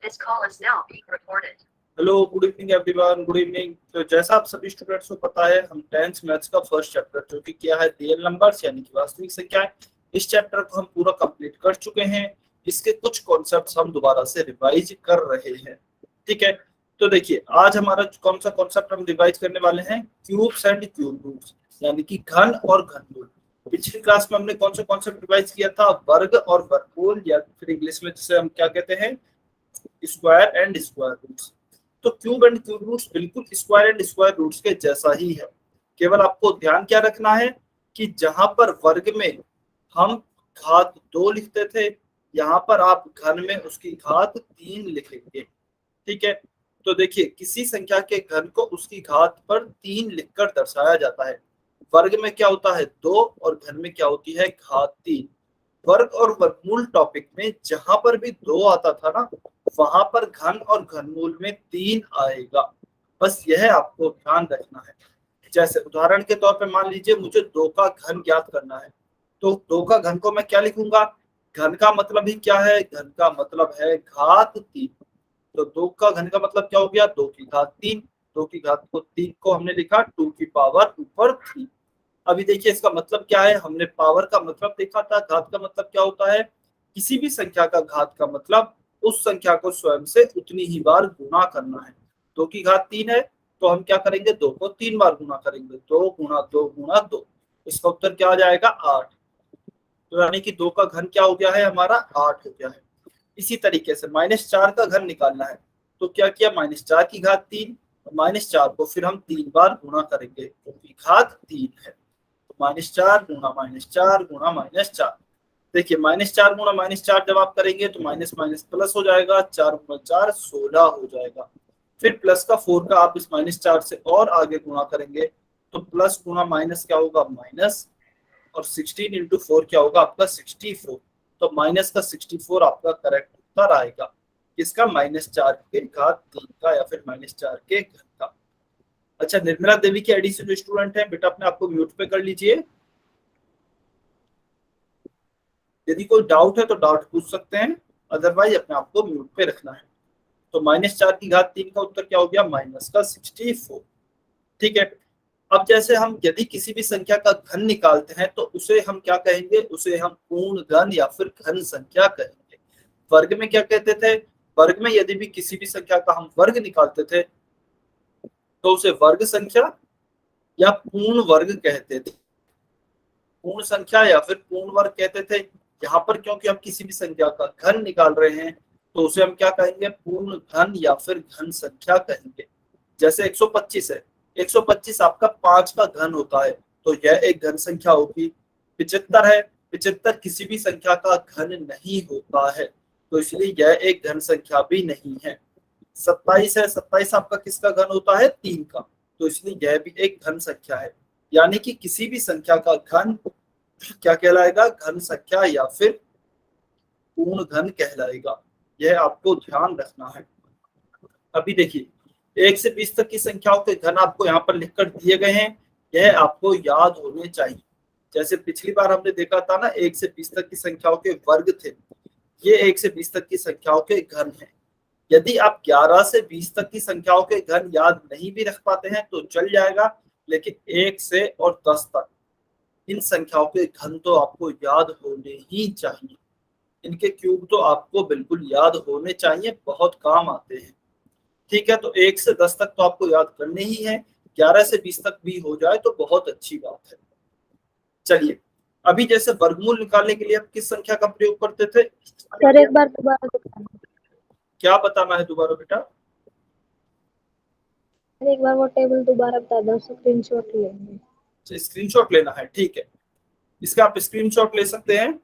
This call is now being recorded. Hello, good evening everyone, good evening. तो जैसा आप सभी स्टूडेंट्स को पता है, हम 10th मैथ्स का फर्स्ट चैप्टर जो कि क्या है रियल नंबर्स यानी कि वास्तविक संख्याएं, इस चैप्टर को हम पूरा कंप्लीट कर चुके हैं। इसके कुछ कॉन्सेप्ट्स हम दोबारा से रिवाइज कर रहे हैं। ठीक है, तो देखिए आज हमारा कौन सा कॉन्सेप्ट हम रिवाइज करने वाले हैं, क्यूब्स एंड क्यूब रूट्स यानी कि घन और घनमूल। पिछली क्लास में हमने कौन सा कॉन्सेप्ट रिवाइज किया था, वर्ग और वर्गमूल, या फिर इंग्लिश में जिसे हम क्या कहते हैं, स्क्वायर एंड स्क्वायर रूट्स। तो क्यूब एंड क्यूब रूट्स बिल्कुल स्क्वायर एंड स्क्वायर रूट्स के जैसा ही है। केवल आपको ध्यान क्या रखना है कि जहां पर वर्ग में हम घात 2 लिखते थे, यहाँ पर आप घन में उसकी घात 3 लिखेंगे। ठीक है, तो देखिए किसी संख्या के घन को उसकी घात पर 3 लिखकर दर्शाया जाता है। वर्ग में क्या होता है 2 और घन में क्या होती है घात 3। वर्ग और वर्गमूल टॉपिक में जहां पर भी 2 आता था ना, वहां पर घन और घनमूल में 3 आएगा। बस यह आपको ध्यान रखना है। जैसे उदाहरण के तौर पे मान लीजिए मुझे 2 का घन ज्ञात करना है, तो 2 का घन को मैं क्या लिखूंगा, घन का मतलब ही क्या है, घन का मतलब है घात 3। तो 2 का घन का मतलब क्या हो गया, 2 की घात 3। 2 की घात को 3 को हमने लिखा 2 की पावर ऊपर 3। अभी देखिए इसका मतलब क्या है, हमने पावर का मतलब देखा था, घात का मतलब क्या होता है, किसी भी संख्या का घात का मतलब उस संख्या को स्वयं से उतनी ही बार गुना करना है। 2 की घात 3 है तो हम क्या करेंगे, 2 को 3 बार गुना करेंगे, 2 गुणा 2 गुणा 2। इसका उत्तर क्या आ जाएगा 8। तो यानी कि 2 का घन क्या हो गया है हमारा 8 हो गया है। इसी तरीके से -4 का घन निकालना है, तो क्या किया, -4 की घात 3, -4 को फिर हम 3 बार गुणा करेंगे क्योंकि घात 3 है। -4 गुणा -4 गुणा -4। देखिए -4 गुणा -4 जब आप करेंगे तो माइनस माइनस प्लस हो जाएगा, 4 गुणा 4 16 हो जाएगा। फिर प्लस का 4 का आप इस -4 से और आगे गुणा करेंगे तो प्लस गुणा माइनस क्या होगा माइनस, और 16 इंटू 4 क्या होगा आपका 64। तो माइनस का 64 आपका करेक्ट उत्तर आएगा। इसका -4 के घात 3 का या फिर -4 के घन का। अच्छा, निर्मला देवी की आईडी से जो स्टूडेंट है बेटा अपने आपको म्यूट पे कर लीजिए। यदि कोई डाउट है तो डाउट पूछ सकते हैं, अदरवाइज अपने आप को म्यूट पे रखना है। तो -4 की घात 3 का उत्तर क्या हो गया, माइनस का 64। ठीक है, अब जैसे हम यदि किसी भी संख्या का घन निकालते हैं तो उसे हम क्या कहेंगे, उसे हम पूर्ण घन या फिर घन संख्या कहेंगे। वर्ग में क्या कहते थे, वर्ग में यदि भी किसी भी संख्या का हम वर्ग निकालते थे तो उसे वर्ग संख्या या पूर्ण वर्ग कहते थे। पूर्ण संख्या या फिर पूर्ण वर्ग कहते थे। यहाँ पर क्योंकि हम किसी भी संख्या का घन निकाल रहे हैं तो उसे हम क्या कहेंगे, पूर्ण घन या फिर घन संख्या कहेंगे। जैसे 125 है, 125 आपका 5 का घन होता है तो यह एक घन संख्या होगी। 75 है, 75 किसी भी संख्या का घन नहीं होता है तो इसलिए यह एक घन संख्या भी नहीं है। 27 है, 27 आपका किसका घन होता है 3 का, तो इसलिए यह भी एक घन संख्या है। यानी कि किसी भी संख्या का घन क्या कहलाएगा, घन संख्या या फिर पूर्ण घन कहलाएगा। यह आपको ध्यान रखना है। अभी देखिए 1 से 20 तक की संख्याओं के घन आपको यहाँ पर लिखकर दिए गए हैं, यह आपको याद होने चाहिए। जैसे पिछली बार हमने देखा था ना 1 से 20 तक की संख्याओं के वर्ग थे, ये 1 से 20 तक की संख्याओं के घन हैं। यदि आप 11 से 20 तक की संख्याओं के घन याद नहीं भी रख पाते हैं तो चल जाएगा, लेकिन 1 से और 10 तक इन संख्याओं के घन तो आपको याद होने ही चाहिए। इनके क्यूब तो आपको बिल्कुल याद होने चाहिए, बहुत काम आते हैं। ठीक है, तो 1 से 10 तक तो आपको याद करने ही है, 11 से 20 तक भी हो जाए तो बहुत अच्छी बात है। चलिए, अभी जैसे वर्गमूल निकालने के लिए आप किस संख्या का प्रयोग करते थे, सर एक बार दोबारा बताना। क्या बताना है दोबारा बेटा, एक बार वो टेबल दोबारा बता दो, स्क्रीनशॉट लेंगे। स्क्रीनशॉट लेना है। ठीक है, इसका आप स्क्रीनशॉट ले सकते हैं।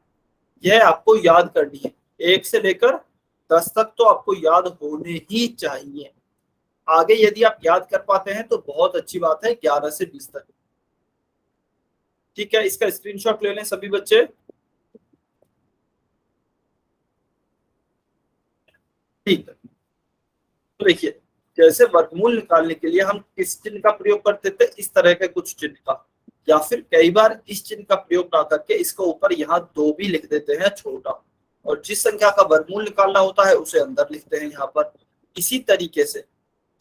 यह आपको याद करनी है, 1 से लेकर 10 तक तो आपको याद होने ही चाहिए। आगे यदि आप याद कर पाते हैं तो बहुत अच्छी बात है, 11 से 20 तक। ठीक है, इसका स्क्रीनशॉट ले लें सभी बच्चे। ठीक है, तो देखिए जैसे वर्गमूल निकालने के लिए हम किस चिन्ह का प्रयोग करते थे, इस तरह के कुछ चिन्ह का, या फिर कई बार इस चिन्ह का प्रयोग ना करके इसको ऊपर यहाँ 2 भी लिख देते हैं छोटा। और जिस संख्या का वर्गमूल निकालना होता है उसे अंदर लिखते हैं यहाँ पर। इसी तरीके से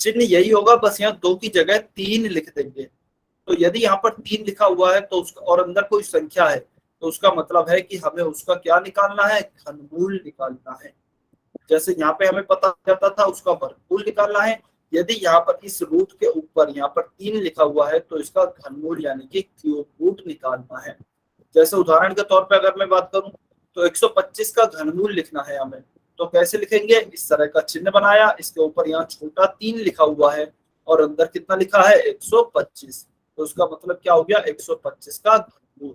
चिन्ह यही होगा, बस यहाँ 2 की जगह 3 लिख देंगे। तो यदि यहाँ पर 3 लिखा हुआ है तो उसका और अंदर कोई संख्या है तो उसका मतलब है कि हमें उसका क्या निकालना है, घनमूल निकालना है। जैसे यहाँ पे हमें पता चलता था उसका वर्गमूल निकालना है, यदि यहाँ पर इस रूट के ऊपर यहाँ पर 3 लिखा हुआ है तो इसका घनमूल यानी कि क्यूब रूट निकालना है। जैसे उदाहरण के तौर पे अगर मैं बात करूं तो 125 का घनमूल लिखना है हमें, तो कैसे लिखेंगे, इस तरह का चिन्ह बनाया, इसके ऊपर यहाँ छोटा 3 लिखा हुआ है और अंदर कितना लिखा है 125, तो उसका मतलब क्या हो गया 125 का घनमूल।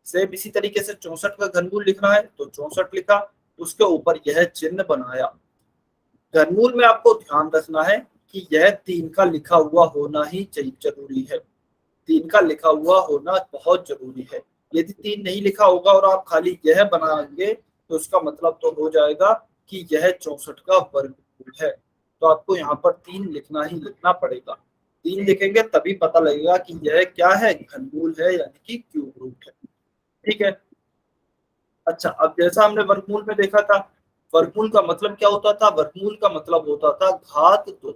सेम इसी तरीके से 64 का घनमूल लिखना है तो 64 लिखा, उसके ऊपर यह चिन्ह बनाया। घनमूल में आपको ध्यान रखना है कि यह 3 का लिखा हुआ होना ही जरूरी है, 3 का लिखा हुआ होना बहुत जरूरी है। यदि 3 नहीं लिखा होगा और आप खाली यह बनाएंगे तो उसका मतलब तो हो जाएगा कि यह 64 का वर्गमूल है। तो आपको यहाँ पर 3 लिखना ही लिखना पड़ेगा, 3 लिखेंगे तभी पता लगेगा कि यह क्या है, घनमूल है यानी कि क्यूब रूट है। ठीक है। अच्छा, अब जैसा हमने वर्गमूल में देखा था, वर्गमूल का मतलब क्या होता था, वर्गमूल का मतलब होता था घात 2।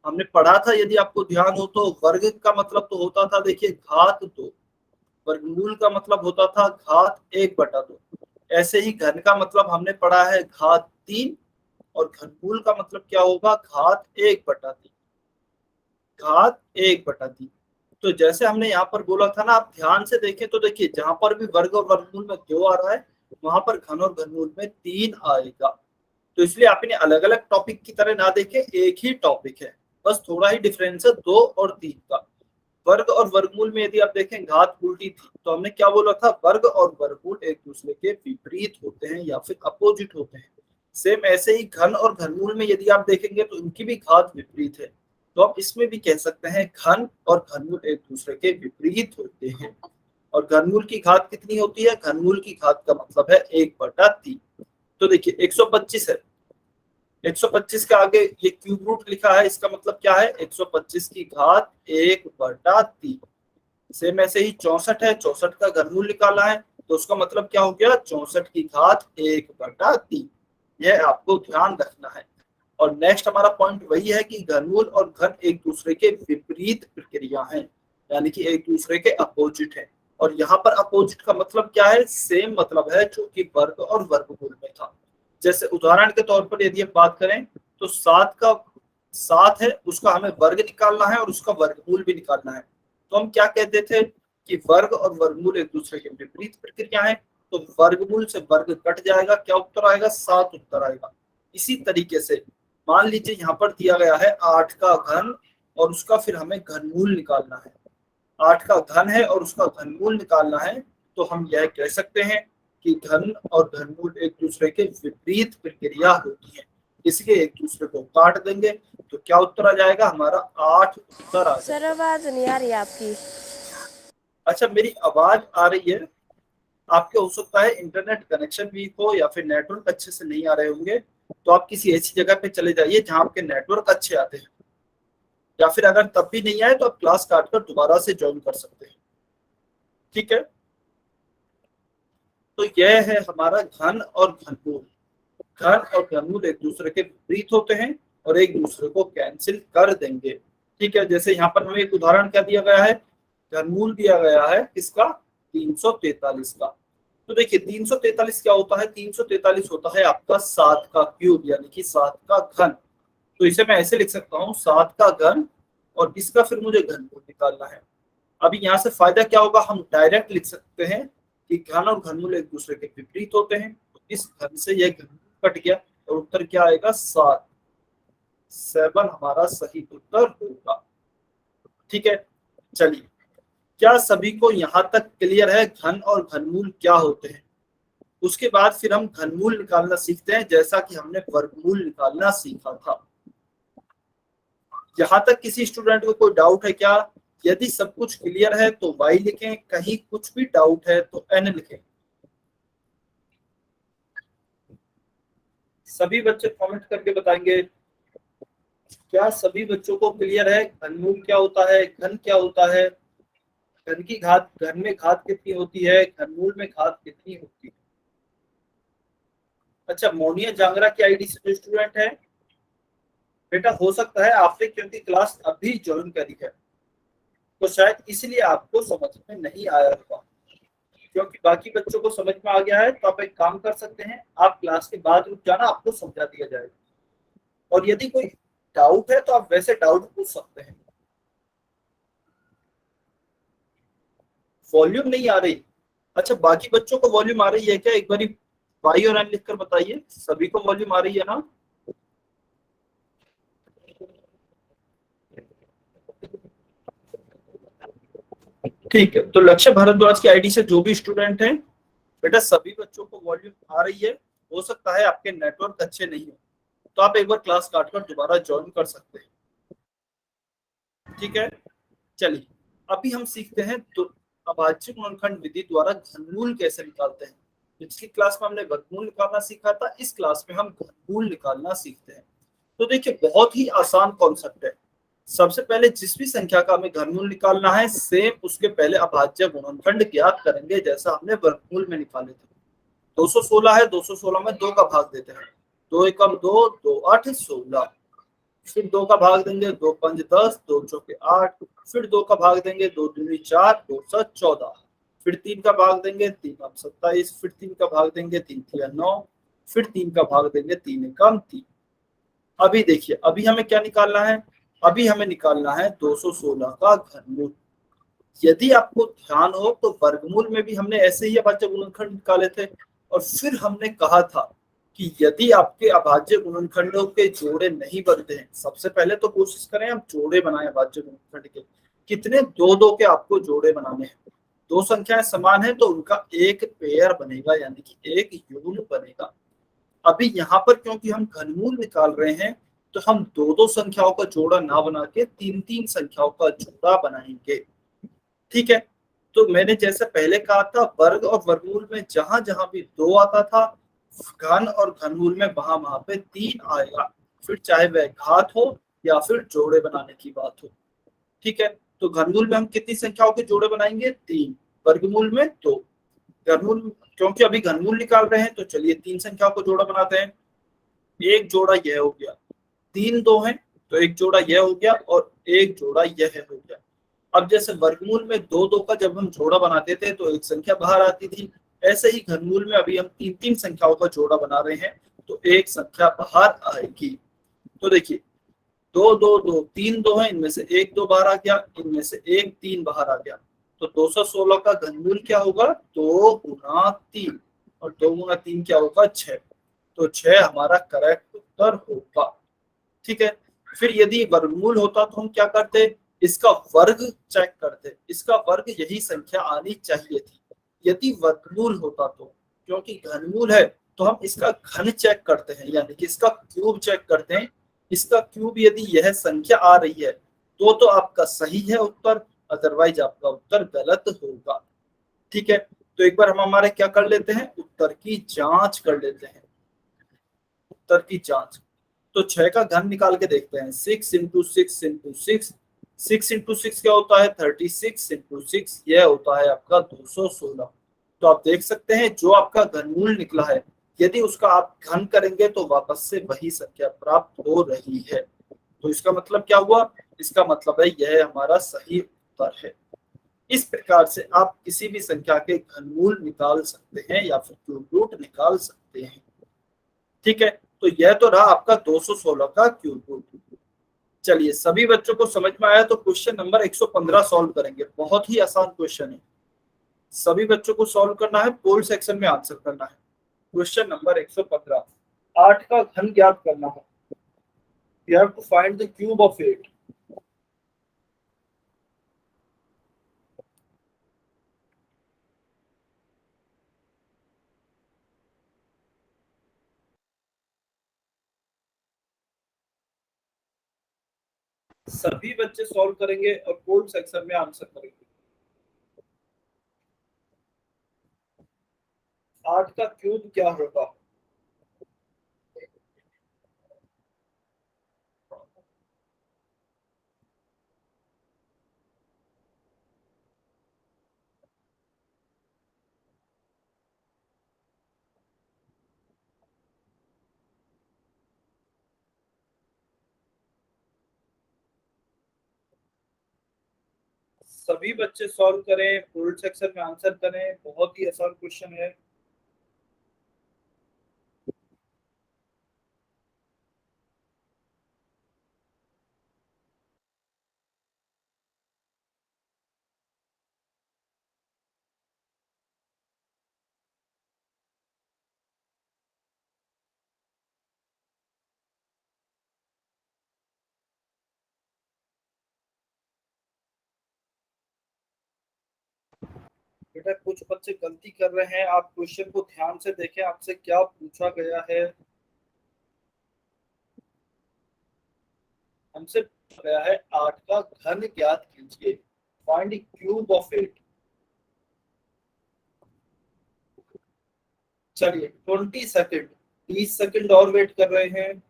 हमने पढ़ा था, यदि आपको ध्यान हो तो, वर्ग का मतलब तो होता था देखिए घात 2, वर्गमूल का मतलब होता था घात 1/2। ऐसे ही घन का मतलब हमने पढ़ा है घात 3 और घनमूल का मतलब क्या होगा, घात 1/3, घात 1/3। तो जैसे हमने यहाँ पर बोला था ना, आप ध्यान से देखें तो देखिए जहां पर भी वर्ग और वर्गमूल में 2 आ रहा है वहां पर घन और घनमूल में 3 आएगा। तो इसलिए आप इन्हें अलग अलग टॉपिक की तरह ना देखें, एक ही टॉपिक है, बस थोड़ा ही डिफरेंस है 2 और 3 का। वर्ग और वर्गमूल में यदि आप देखें घात उल्टी थी तो हमने क्या बोला था, वर्ग और वर्गमूल एक दूसरे के विपरीत होते हैं या फिर अपोजिट होते हैं। सेम ऐसे ही घन और घनमूल में यदि आप देखेंगे तो इनकी भी घात विपरीत है, तो आप इसमें भी कह सकते हैं घन और घनमूल एक दूसरे के विपरीत होते हैं। और घनमूल की घात कितनी होती है, घनमूल की घात का मतलब है 1/3। तो देखिए 125 है, 125 के आगे ये क्यूब रूट लिखा है, इसका मतलब क्या है 125 की घात 1/3। सेम ऐसे ही 64 है, 64 का घनमूल निकाला है तो उसका मतलब क्या हो गया 64 की घात 1/3। यह आपको ध्यान रखना है। और नेक्स्ट हमारा पॉइंट वही है कि घनमूल और घन एक दूसरे के विपरीत प्रक्रिया है, यानी कि एक दूसरे के अपोजिट है। और यहाँ पर अपोजिट का मतलब क्या है, सेम मतलब है जो कि वर्ग और वर्गमूल में था। जैसे उदाहरण के तौर पर यदि हम बात करें तो 7 है, उसका हमें वर्ग निकालना है और उसका वर्गमूल भी निकालना है। तो हम क्या कहते थे कि वर्ग और वर्गमूल एक दूसरे के विपरीत प्रक्रिया है, तो वर्गमूल से वर्ग कट जाएगा, क्या उत्तर आएगा 7 उत्तर आएगा। इसी तरीके से मान लीजिए यहाँ पर दिया गया है 8 का घन और उसका फिर हमें घनमूल निकालना है, 8 का घन है और उसका घनमूल निकालना है, तो हम यह कह सकते हैं कि घन और घनमूल एक दूसरे के विपरीत प्रक्रिया होती है, इसलिए एक दूसरे को काट देंगे तो क्या उत्तर आ जाएगा हमारा 8 उत्तर आ सर जाएगा। आवाज नहीं आ रही आपकी। अच्छा, मेरी आवाज आ रही है, आपके हो सकता है इंटरनेट कनेक्शन वीक हो या फिर नेटवर्क अच्छे से नहीं आ रहे होंगे, तो आप किसी ऐसी जगह पे चले जाइए जहां आपके नेटवर्क अच्छे आते हैं, या फिर अगर तब भी नहीं आए तो आप क्लास काट कर दोबारा से ज्वाइन कर सकते हैं। ठीक है, तो यह है हमारा घन और घनमूल। घन और घनमूल एक दूसरे के विपरीत होते हैं और एक दूसरे को कैंसिल कर देंगे। ठीक है, जैसे यहाँ पर हमें एक उदाहरण क्या दिया गया है, घनमूल दिया गया है किसका, 343 का। तो देखिए 343 क्या होता है, 343 होता है आपका 7 का क्यूब यानी कि 7 का घन। तो इसे मैं ऐसे लिख सकता हूँ 7 का घन और इसका फिर मुझे घनमूल निकालना है। अभी यहाँ से फायदा क्या होगा, हम डायरेक्ट लिख सकते हैं कि घन और घनमूल एक दूसरे के विपरीत होते हैं, तो इस घन से यह घनमूल कट गया और उत्तर क्या आएगा 7, 7 हमारा सही उत्तर होगा। ठीक है, चलिए, क्या सभी को यहाँ तक क्लियर है घन और घनमूल क्या होते हैं। उसके बाद फिर हम घनमूल निकालना सीखते हैं, जैसा कि हमने वर्गमूल निकालना सीखा था। यहाँ तक किसी स्टूडेंट को कोई डाउट है क्या, यदि सब कुछ क्लियर है तो y लिखें, कहीं कुछ भी डाउट है तो n लिखें। सभी बच्चे कमेंट करके बताएंगे क्या सभी बच्चों को क्लियर है घनमूल क्या होता है, घन क्या होता है, घन की घात, घन में घात कितनी होती है, घनमूल में घात कितनी होती है। अच्छा, मोनिया जांगरा की आईडी से जो स्टूडेंट है, बेटा हो सकता है आपने क्योंकि क्लास अभी ज्वाइन करी है तो शायद इसलिए आपको समझ में नहीं आया होगा। क्योंकि बाकी बच्चों को समझ में आ गया है तो आप एक काम कर सकते हैं, आप क्लास के बाद रुक जाना, आपको समझा दिया जाएगा। और यदि कोई डाउट है तो आप वैसे डाउट पूछ सकते हैं। वॉल्यूम नहीं आ रही? अच्छा, बाकी बच्चों को वॉल्यूम आ रही है क्या? एक बार वाई और एन लिखकर बताइए, सभी को वॉल्यूम आ रही है ना? ठीक है, तो लक्ष्य भारद्वाज की आईडी से जो भी स्टूडेंट हैं, बेटा सभी बच्चों को वॉल्यूम आ रही है। हो सकता है आपके नेटवर्क अच्छे नहीं हो, तो आप एक बार क्लास काटकर दोबारा ज्वाइन कर सकते हैं। ठीक है, चलिए अभी हम सीखते हैं तो अभाज्य गुणनखंड विधि द्वारा घनमूल कैसे निकालते हैं। पिछली क्लास में हमने वर्गमूल निकालना सीखा था, इस क्लास में हम घनमूल निकालना सीखते हैं। तो देखिए बहुत ही आसान कॉन्सेप्ट है। सबसे पहले जिस भी संख्या का हमें घनमूल निकालना है, सेम उसके पहले अभाज्य गुणनखंड ज्ञात करेंगे जैसा हमने वर्गमूल में निकाले थे। 216 है, 216 में 2 का भाग देते हैं, 2 एकम 2, 2 8 16। फिर 2 का भाग देंगे, 2 5 10, 2 चौके 8। फिर 2 का भाग देंगे, 2 दूनी 4, 2 7 14। फिर 3 का भाग देंगे, 3 8 27। फिर 3 का भाग देंगे, 3 3 9। फिर 3 का भाग देंगे, 3 एकम 3। अभी देखिए अभी हमें क्या निकालना है, अभी हमें निकालना है 216 का घनमूल। यदि आपको ध्यान हो तो वर्गमूल में भी हमने ऐसे ही अभाज्य गुणनखंड निकाले थे। और फिर हमने कहा था कि यदि आपके अभाज्य गुणनखंडों के जोड़े नहीं बनते हैं, सबसे पहले तो कोशिश करें हम जोड़े बनाएं अभाज्य गुणनखंड के। कितने? दो दो के आपको जोड़े बनाने हैं। दो संख्याएं समान है तो उनका एक पेयर बनेगा, यानी कि एक युग्म बनेगा। अभी यहाँ पर क्योंकि हम घनमूल निकाल रहे हैं तो हम दो दो संख्याओं का जोड़ा ना बना के तीन तीन संख्याओं का जोड़ा बनाएंगे। ठीक है, तो मैंने जैसे पहले कहा था, वर्ग और वर्गमूल में जहां जहां भी 2 आता था, घन और घनमूल में वहां वहां पे 3 आएगा। फिर चाहे वह घात हो या फिर जोड़े बनाने की बात हो। ठीक है, तो घनमूल में हम कितनी संख्याओं के जोड़े बनाएंगे? 3। वर्गमूल में 2। घनमूल क्योंकि अभी घनमूल निकाल रहे हैं तो चलिए 3 संख्याओं को जोड़ा बनाते हैं। एक जोड़ा यह हो गया, 3 2 है तो एक जोड़ा यह हो गया और एक जोड़ा यह हो गया। अब जैसे वर्गमूल में दो दो का जब हम जोड़ा बनाते थे तो एक संख्या बाहर आती थी, ऐसे ही घनमूल में अभी हम तीन तीन संख्याओं का जोड़ा बना रहे हैं तो एक संख्या बाहर आएगी। तो देखिए, दो दो दो, तीन दो है, इनमें से एक दो बाहर आ गया, इनमें से एक तीन बाहर आ गया। तो 216 का घनमूल क्या होगा? 2 गुना 3। और 2 गुना 3 क्या होगा? 6। तो 6 हमारा करेक्ट उत्तर होगा। ठीक है, फिर यदि वर्गमूल होता तो हम क्या करते? इसका वर्ग चेक करते, इसका वर्ग यही संख्या आनी चाहिए थी। यदि वर्गमूल होता तो, क्योंकि घनमूल है तो हम इसका घन चेक करते हैं, यानी कि इसका क्यूब चेक करते हैं। इसका क्यूब यदि यह संख्या आ रही है तो आपका सही है उत्तर, अदरवाइज आपका उत्तर गलत होगा। ठीक है, तो एक बार हम हमारे क्या कर लेते हैं, उत्तर की जांच कर लेते हैं। उत्तर की जांच, तो 6 का घन निकाल के देखते हैं। 6 इंटू 6 इंटू 6, 6 इंटू 6 क्या होता है? 36 इंटू 6, यह होता है आपका 216। तो आप देख सकते हैं जो आपका घनमूल निकला है, यदि उसका आप घन करेंगे तो वापस से वही संख्या प्राप्त हो रही है। तो इसका मतलब क्या हुआ? इसका मतलब है यह हमारा सही उत्तर है। इस प्रकार से आप किसी भी संख्या के घनमूल निकाल सकते हैं या फिर क्यूब रूट निकाल सकते हैं। ठीक है, तो यह तो रहा आपका 216 का क्यूब रूट। चलिए सभी बच्चों को समझ में आया तो क्वेश्चन नंबर 115 सॉल्व करेंगे। बहुत ही आसान क्वेश्चन है, सभी बच्चों को सॉल्व करना है, पोल सेक्शन में आंसर करना है। क्वेश्चन नंबर 115, 8 का घन ज्ञात करना है। You have to find the cube of 8। सभी बच्चे सॉल्व करेंगे और पोल सेक्शन में आंसर करेंगे। 8 का क्यूब क्या होगा? सभी बच्चे सॉल्व करें, बोल्ड सेक्शन में आंसर करें, बहुत ही आसान क्वेश्चन है। बेटा कुछ बच्चे गलती कर रहे हैं, आप क्वेश्चन को ध्यान से देखें, आपसे क्या पूछा गया है। हमसे पूछा गया है 8 का घन ज्ञात कीजिए, फाइंड क्यूब ऑफ इट। चलिए 20 सेकेंड, 20 सेकेंड और वेट कर रहे हैं।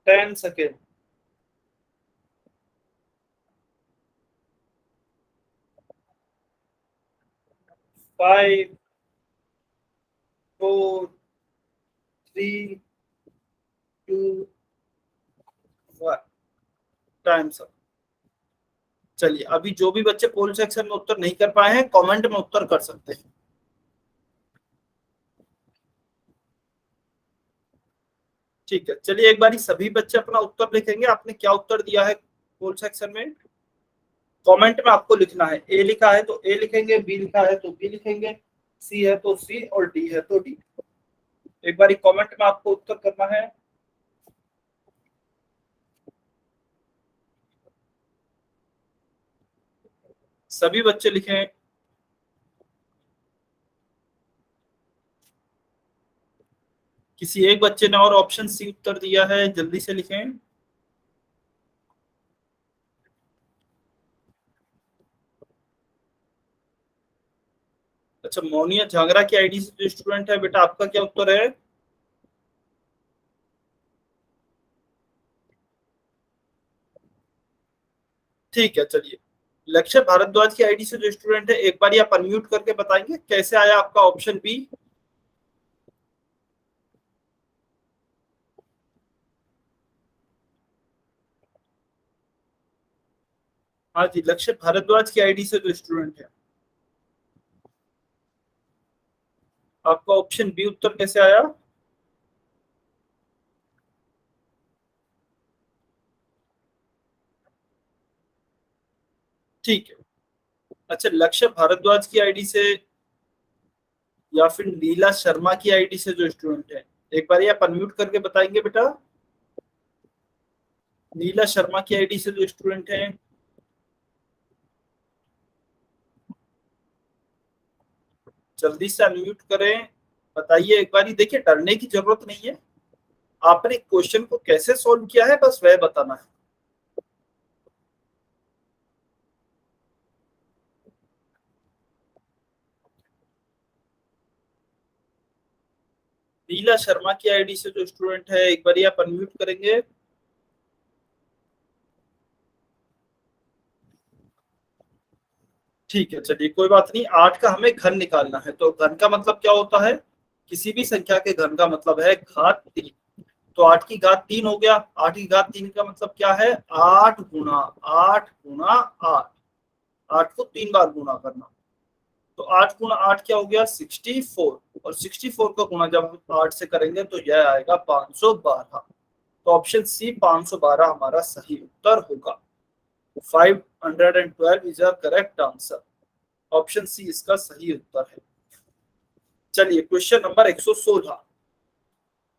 10 सेकेंड, 5, 4, 3, 2, 1। Time sir. चलिए अभी जो भी बच्चे पोल सेक्शन में उत्तर नहीं कर पाए हैं, कमेंट में उत्तर कर सकते हैं। ठीक है, चलिए एक बारी सभी बच्चे अपना उत्तर लिखेंगे, आपने क्या उत्तर दिया है पोल सेक्शन में। कमेंट में आपको लिखना है, ए लिखा है तो ए लिखेंगे, बी लिखा है तो बी लिखेंगे, सी है तो सी और डी है तो डी। एक बारी कमेंट में आपको उत्तर करना है। सभी बच्चे लिखें। किसी एक बच्चे ने और ऑप्शन सी उत्तर दिया है, जल्दी से लिखें। अच्छा, मोनिया झागरा की आईडी से जो स्टूडेंट है, बेटा आपका क्या उत्तर है। ठीक है, चलिए लक्ष्य भारद्वाज की आईडी से जो स्टूडेंट है, एक बार आप अनम्यूट करके बताएंगे कैसे आया आपका ऑप्शन बी। हाँ जी, लक्ष्य भारद्वाज की आईडी से जो स्टूडेंट है, आपका ऑप्शन बी उत्तर कैसे आया। ठीक है। अच्छा, लक्ष्य भारद्वाज की आईडी से या फिर नीला शर्मा की आईडी से जो स्टूडेंट है, एक बार आप अनम्यूट करके बताएंगे बेटा। नीला शर्मा की आईडी से जो स्टूडेंट है, जल्दी से अनम्यूट करें, बताइए एक बार। देखिए डरने की जरूरत नहीं है, आपने क्वेश्चन को कैसे सॉल्व किया है बस वह बताना है। नीला शर्मा की आईडी से जो स्टूडेंट है, एक बार आप अनम्यूट करेंगे। ठीक है, चलिए कोई बात नहीं। 8 का हमें घन निकालना है, तो घन का मतलब क्या होता है, किसी भी संख्या के घन का मतलब है घात 3। तो 8 की घात 3 हो गया। 8 की घात 3 का मतलब क्या है, 8 गुना 8। 8 को 3 बार गुना करना, तो 8 गुना 8 क्या हो गया, 64। और 64 का गुना जब हम 8 से करेंगे तो यह आएगा 512। तो ऑप्शन सी 512 हमारा सही उत्तर होगा। 512 is a correct answer. Option C इसका सही उत्तर है। चलिए क्वेश्चन नंबर 116।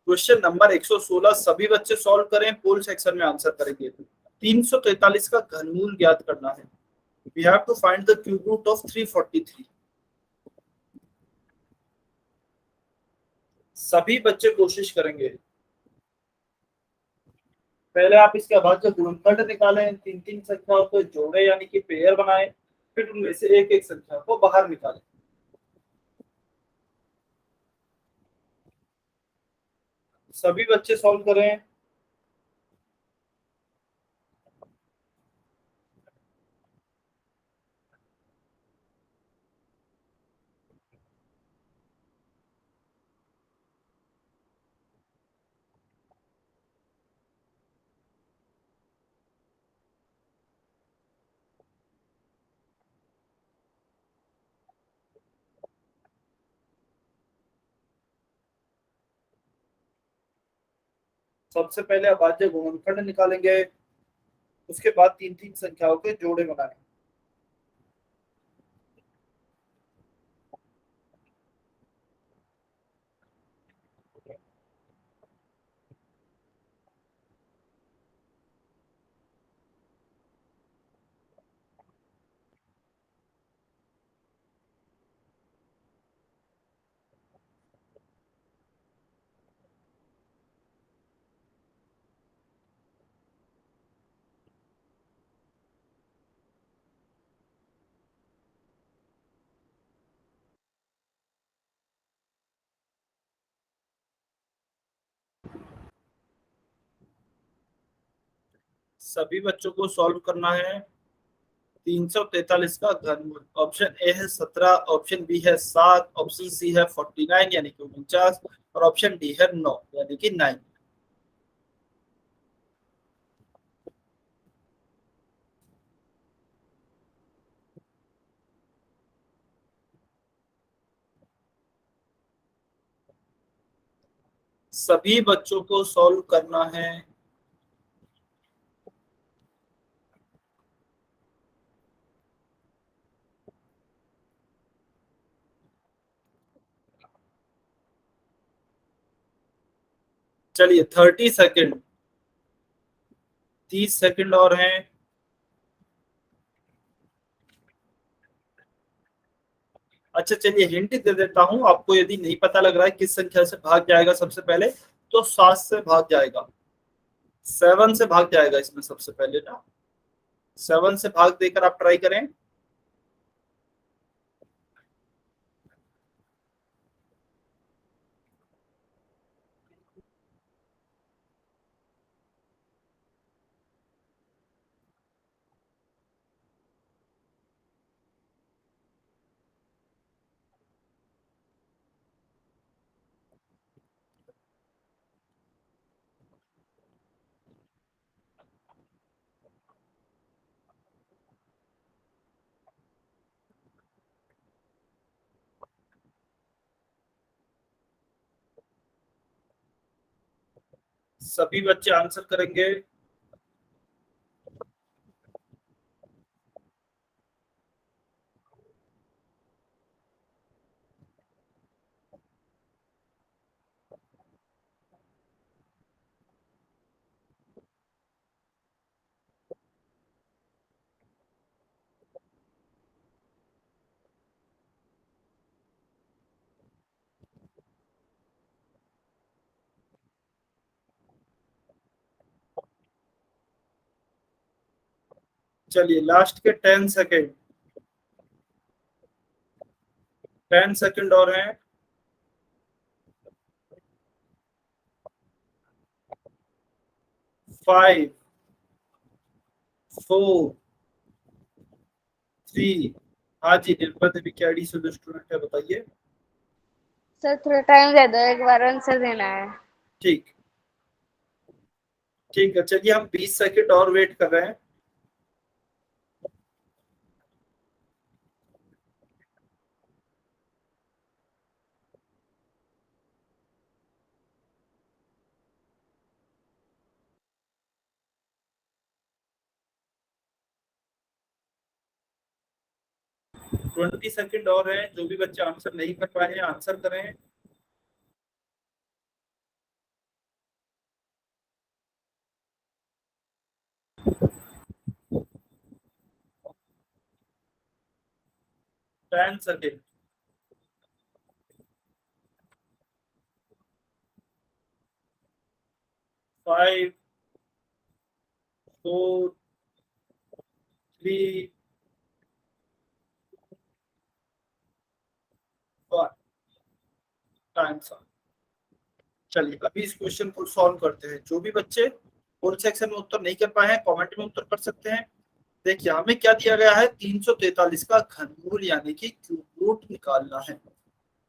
क्वेश्चन नंबर 116 सभी बच्चे सॉल्व करें, पोल सेक्शन में आंसर करेंगे। 343 का घनमूल ज्ञात करना है। We have to find the cube root of 343। सभी बच्चे कोशिश करेंगे। पहले आप इसके अभाज्य गुणनखंड निकालें, तीन तीन संख्याओं को जोड़े यानी कि पेयर बनाएं, फिर उनमें से एक एक संख्या को बाहर निकालें। सभी बच्चे सॉल्व करें। सबसे पहले अभाज्य गुणनखंड निकालेंगे, उसके बाद तीन तीन संख्याओं के जोड़े बनाएंगे। सभी बच्चों को सॉल्व करना है 343 का घनमूल। ऑप्शन ए है 17, ऑप्शन बी है 7, ऑप्शन सी है 49 यानी कि 49, और ऑप्शन डी है 9 यानी कि 9। सभी बच्चों को सॉल्व करना है चलिए 30 सेकेंड, 30 सेकेंड और हैं। अच्छा चलिए हिंट दे देता हूं आपको, यदि नहीं पता लग रहा है किस संख्या से भाग जाएगा सबसे पहले, तो 7 से भाग जाएगा, 7 से भाग जाएगा इसमें सबसे पहले ना। 7 से भाग देकर आप ट्राई करें। सभी बच्चे आंसर करेंगे। चलिए लास्ट के 10 सेकेंड, 10 सेकेंड और हैं। 5, 4, 3। हाँ जी निर्मला देवी क्या आईडी से स्टूडेंट है बताइए। सर थोड़ा टाइम दे दो, एक बार आंसर देना है। ठीक, ठीक है चलिए हम 20 सेकेंड और वेट कर रहे हैं। ट्वेंटी सेकेंड और है, जो भी बच्चे आंसर नहीं कर पाए हैं आंसर करें। 10 सेकेंड, 5, 4, 3, 1। टाइम। चलिए अभी इस क्वेश्चन को सॉल्व करते हैं। जो भी बच्चे पूर्ण सेक्शन में उत्तर नहीं कर पाए हैं कमेंट में उत्तर कर सकते हैं। देखिए हमें क्या दिया गया है, 343 का घनमूल यानी कि क्यूब रूट निकालना है।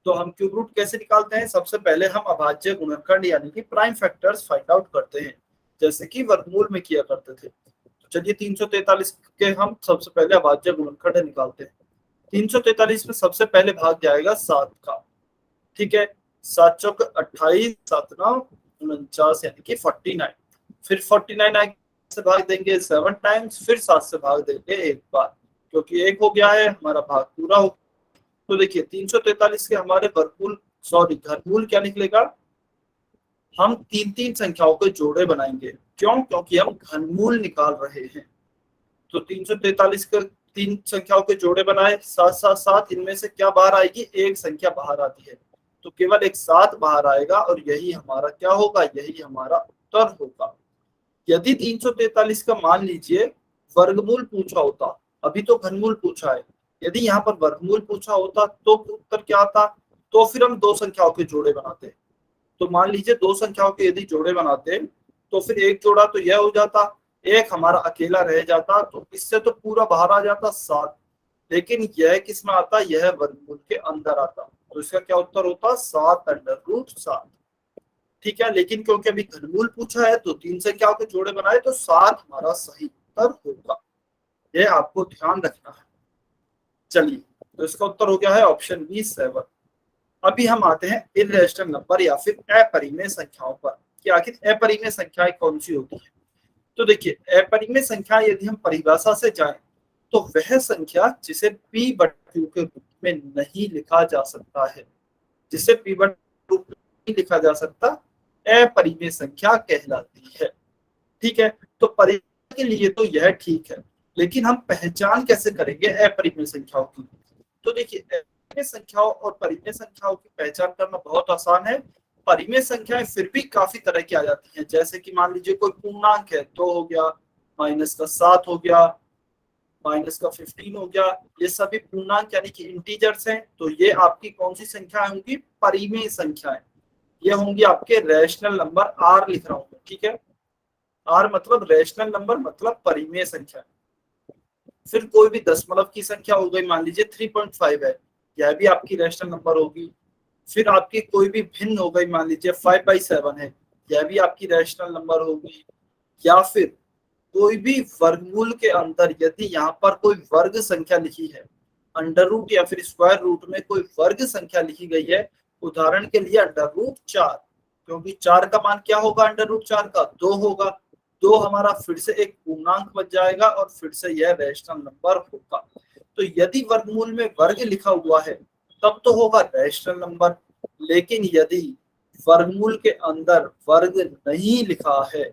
तो हम क्यूब रूट कैसे निकालते हैं, सबसे पहले हम अभाज्य गुणनखंड यानी कि प्राइम फैक्टर्स फाइंड आउट करते हैं, जैसे कि वर्गमूल में किया करते थे। तो चलिए 343 के हम सबसे पहले अभाज्य गुणनखंड निकालते हैं। 343 में सबसे पहले भाग जाएगा 7 का, ठीक है। 7 चौक 28, 7 9 49 यानी कि 49। फिर 49 से भाग देंगे 7 टाइम्स, फिर 7 से भाग देंगे एक बार, क्योंकि एक हो गया है हमारा भाग पूरा हो। तो देखिए 343 के हमारे वर्गमूल सॉरी घनमूल क्या निकलेगा, हम तीन तीन संख्याओं के जोड़े बनाएंगे। क्यों? क्योंकि हम घनमूल निकाल रहे हैं। तो 343 के तीन संख्याओं के जोड़े बनाए, 7 7 7, इनमें से क्या बाहर आएगी, एक संख्या बाहर आती है, तो केवल एक 7 बाहर आएगा और यही हमारा क्या होगा, यही हमारा उत्तर होगा। यदि 343 का मान लीजिए वर्गमूल पूछा होता, अभी तो घनमूल पूछा है, यदि यहाँ पर वर्गमूल पूछा होता तो उत्तर क्या आता, तो फिर हम दो संख्याओं के जोड़े बनाते। तो मान लीजिए दो संख्याओं के यदि जोड़े बनाते तो फिर एक जोड़ा तो यह हो जाता, एक हमारा अकेला रह जाता, तो इससे तो पूरा बाहर आ जाता 7, लेकिन यह किस में आता, यह वर्गमूल के अंदर आता, तो इसका क्या उत्तर होता, 7√7। ठीक है, लेकिन क्योंकि अभी घनमूल पूछा है तो तीन संख्याओं के जोड़े बनाए, तो 7 हमारा सही उत्तर होगा, यह आपको ध्यान रखना है। चलिए, तो इसका उत्तर हो गया है ऑप्शन बी 7। अभी हम आते हैं इर्रेशनल नंबर या फिर अपरिमेय संख्याओं पर, कि आखिर अपरिमेय संख्याएं कौन सी होती है। तो देखिए अपरिमेय संख्या यदि हम परिभाषा से जाएं तो वह संख्या जिसे p बटे q के रूप में नहीं लिखा जा सकता है, जिसे p बटे रूप में नहीं लिखा जा सकता, अपरिमेय संख्या कहलाती है। ठीक है, तो परिभाषा के लिए तो यह ठीक है, लेकिन हम पहचान कैसे करेंगे अपरिमेय संख्याओं की। तो देखिए अपरिमेय संख्याओं और परिमेय संख्याओं की पहचान करना बहुत आसान है। परिमेय संख्याएं फिर भी काफी तरह की आ जाती हैं, जैसे कि मान लीजिए कोई पूर्णांक है, 2 हो गया, -7 हो गया, -15 हो गया, ये सभी पूर्णांक यानी कि इंटीजर्स हैं, तो ये आपकी कौन सी संख्या होंगी, परिमेय संख्याएं। ये होंगी आपके रैशनल नंबर, आर लिख रहा हूं, ठीक है, आर मतलब रैशनल नंबर मतलब परिमेय संख्या। फिर कोई भी दशमलव की संख्या हो गई, मान लीजिए 3.5 है, यह भी आपकी रैशनल नंबर होगी। फिर आपकी कोई भी भिन्न हो गई, मान लीजिए 5/7 है, यह भी आपकी रैशनल नंबर होगी। या फिर कोई भी वर्गमूल के अंदर यदि यहाँ पर कोई वर्ग संख्या लिखी है, अंडर रूट या फिर स्क्वायर रूट में कोई वर्ग संख्या लिखी गई है, उदाहरण के लिए √4, क्योंकि 4 का मान क्या होगा, √4 का 2 होगा, 2 हमारा फिर से एक पूर्णांक बच जाएगा और फिर से यह रैशनल नंबर होगा। तो यदि वर्गमूल में वर्ग लिखा हुआ है तब तो होगा रैशनल नंबर, लेकिन यदि वर्गमूल के अंदर वर्ग नहीं लिखा है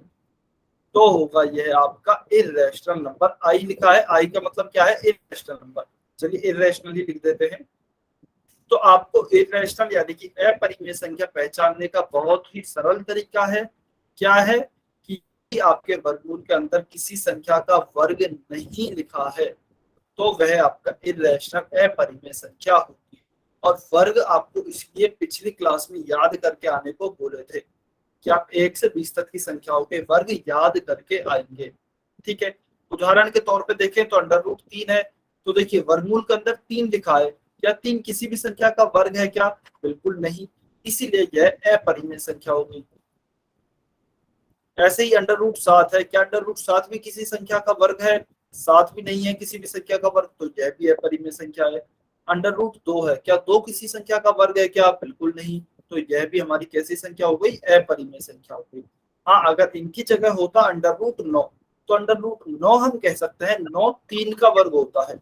तो होगा यह आपका इर्रेशनल नंबर। आई लिखा है, आई का मतलब क्या है, इर्रेशनल नंबर, चलिए इर्रेशनल ही लिख देते हैं। तो आपको इर्रेशनल यानी कि अपरिमेय संख्या पहचानने का बहुत ही सरल तरीका है, क्या है कि आपके वर्गमूल के अंदर किसी संख्या का वर्ग नहीं लिखा है तो वह आपका इर्रेशनल अपरिमेय संख्या होगी। और वर्ग आपको इसलिए पिछली क्लास में याद करके आने को बोले थे कि आप 1 से 20 तक की संख्याओं के वर्ग याद करके आएंगे। ठीक है, उदाहरण के तौर पे देखें तो √3 है, तो देखिए वर्गमूल के अंदर 3 लिखा है, क्या 3 किसी भी संख्या का वर्ग है क्या, बिल्कुल नहीं, इसीलिए यह अपरिमेय संख्या होगी। ऐसे ही √7 है, क्या √7 भी किसी संख्या का वर्ग है, 7 भी नहीं है किसी भी संख्या का वर्ग, तो यह भी अपरिमेय संख्या है। √2 है, क्या 2 किसी संख्या का वर्ग है क्या, बिल्कुल नहीं, तो यह भी हमारी कैसी संख्या हो गई, अपरिमेय संख्या हो गई। हाँ, अगर इनकी जगह होता √9 तो √9 हम कह सकते हैं 9 3 का वर्ग होता है,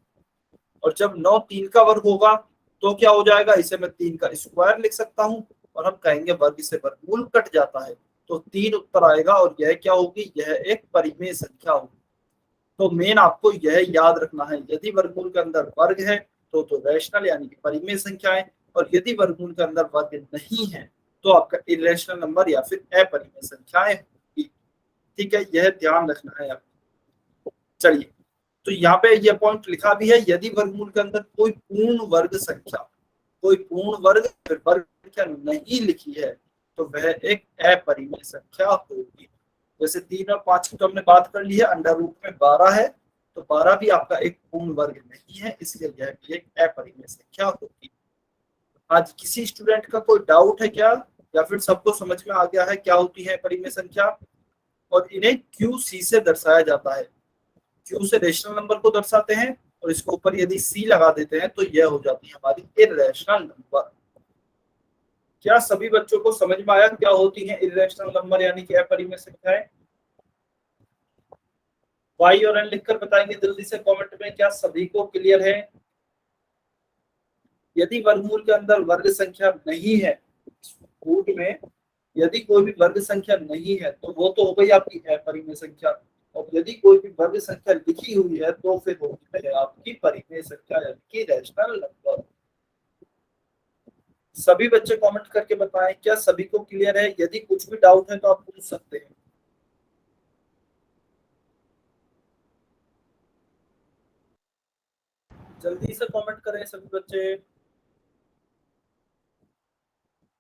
और जब 9 3 का वर्ग होगा तो क्या हो जाएगा, इसे मैं 3 का स्क्वायर लिख सकता हूँ और हम कहेंगे वर्ग से वर्गमूल कट जाता है, तो 3 उत्तर आएगा और यह क्या होगी, यह एक परिमेय संख्या होगी। तो मेन आपको यह याद रखना है, यदि वर्गमूल के अंदर वर्ग है तो रैशनल यानी कि परिमेय संख्याएं, और यदि वर्गमूल के अंदर वर्ग नहीं है तो आपका इर्रेशनल नंबर या फिर अपरिमेय संख्याएं होगी। ठीक है, यह ध्यान रखना है आपको। चलिए, तो यहाँ पे यह पॉइंट लिखा भी है, यदि वर्गमूल के अंदर कोई पूर्ण वर्ग संख्या, कोई पूर्ण वर्ग फिर वर्ग संख्या नहीं लिखी है तो वह एक अपरिमेय संख्या होगी। जैसे 3 और 5 की तो हमने बात कर ली है, अंडर रूट में 12 है, तो 12 भी आपका एक पूर्ण वर्ग नहीं है, इसलिए यह भी एक अपरिमेय संख्या होगी। आज किसी स्टूडेंट का कोई डाउट है क्या, या फिर सबको समझ में आ गया है क्या होती है परिमेय संख्या। और इन्हें QC से दर्शाया जाता है, Q से रेशनल नंबर को दर्शाते हैं और इसके ऊपर यदि C लगा देते हैं तो यह हो जाती है हमारी इर्रेशनल नंबर। क्या सभी बच्चों को समझ में आया क्या होती है इर्रेशनल नंबर यानी कि अपरिमेय संख्याएं? वाई और एन लिखकर बताएंगे जल्दी से कमेंट में, क्या सभी को क्लियर है? यदि वर्गमूल के अंदर वर्ग संख्या नहीं है, रूट में यदि कोई भी वर्ग संख्या नहीं है तो वो तो हो गई आपकी अपरिमेय संख्या, और यदि कोई भी वर्ग संख्या लिखी हुई है तो फिर होती है आपकी परिमेय संख्या यानी कि रैशनल नंबर। सभी बच्चे कमेंट करके बताएं क्या सभी को क्लियर है? यदि कुछ भी डाउट है तो आप पूछ सकते हैं। जल्दी से कमेंट करें सभी बच्चे।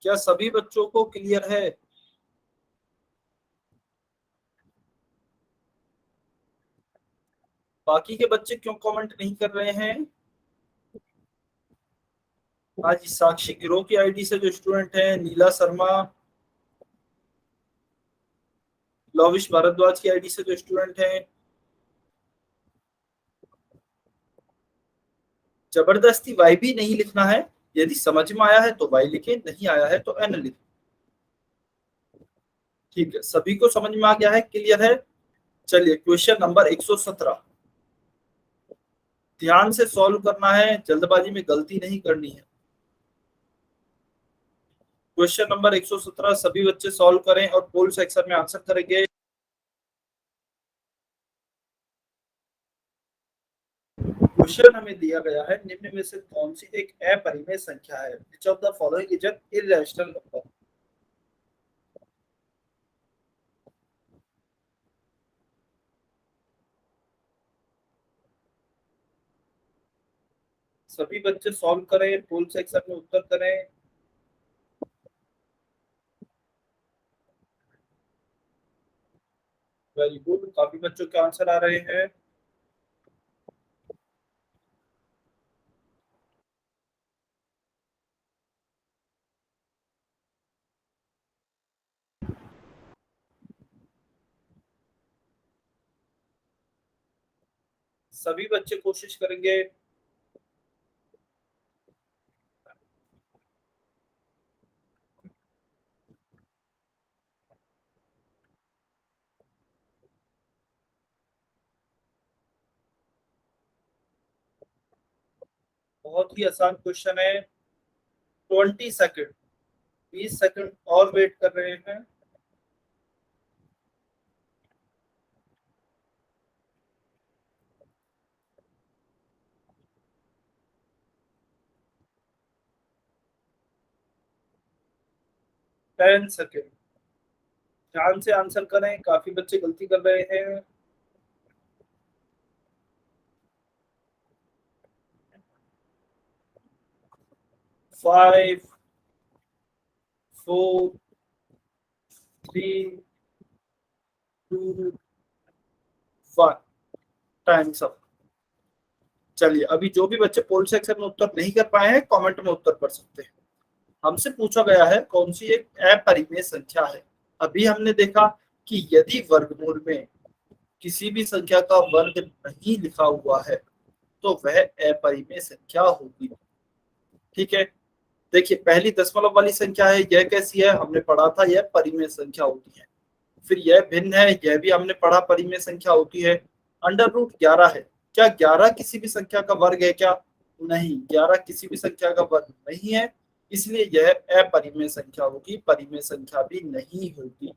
क्या सभी बच्चों को क्लियर है? बाकी के बच्चे क्यों कमेंट नहीं कर रहे हैं? आज साक्षी गिरोह की आईडी से जो स्टूडेंट है, नीला शर्मा, लविश भारद्वाज की आईडी से जो स्टूडेंट है, जबरदस्ती वाई भी नहीं लिखना है। यदि समझ में आया है तो वाई लिखे, नहीं आया है तो एन लिखे। ठीक है, सभी को समझ में आ गया है, क्लियर है? चलिए क्वेश्चन नंबर 117 ध्यान से सॉल्व करना है, जल्दबाजी में गलती नहीं करनी है। क्वेश्चन नंबर 117 सभी बच्चे सॉल्व करें और पोल सेक्शन में आंसर करेंगे। क्वेश्चन हमें दिया गया है, निम्न में से कौन सी एक अपरिमेय संख्या है? Which of the following is an irrational number? सभी बच्चे सॉल्व करें, पोल सेक्शन में उत्तर करें। वेरी गुड, काफी बच्चों के आंसर आ रहे हैं। सभी बच्चे कोशिश करेंगे। बहुत ही आसान क्वेश्चन है। 20 सेकेंड, 20 सेकेंड और वेट कर रहे हैं। टेन सेकेंड, ध्यान से आंसर करें, काफी बच्चे गलती कर रहे हैं। 5, 4, 3, 2, 1, टाइम्स अप। चलिए, अभी जो भी बच्चे पोल सेक्शन में उत्तर नहीं कर पाए हैं कमेंट में उत्तर कर सकते हैं। हमसे पूछा गया है कौन सी एक अपरिमेय संख्या है। अभी हमने देखा कि यदि वर्गमूल में किसी भी संख्या का वर्ग नहीं लिखा हुआ है तो वह अपरिमेय संख्या होगी। ठीक है, देखिए पहली दशमलव वाली संख्या है, यह कैसी है? हमने पढ़ा था यह परिमेय संख्या होती है। फिर यह भिन्न है, यह भी हमने पढ़ा परिमेय संख्या होती है। अंडर रूट 11 है, क्या 11 किसी भी संख्या का वर्ग है क्या? नहीं, 11 किसी भी संख्या का वर्ग नहीं है, इसलिए यह अपरिमेय संख्या होगी, परिमेय संख्या भी नहीं होगी।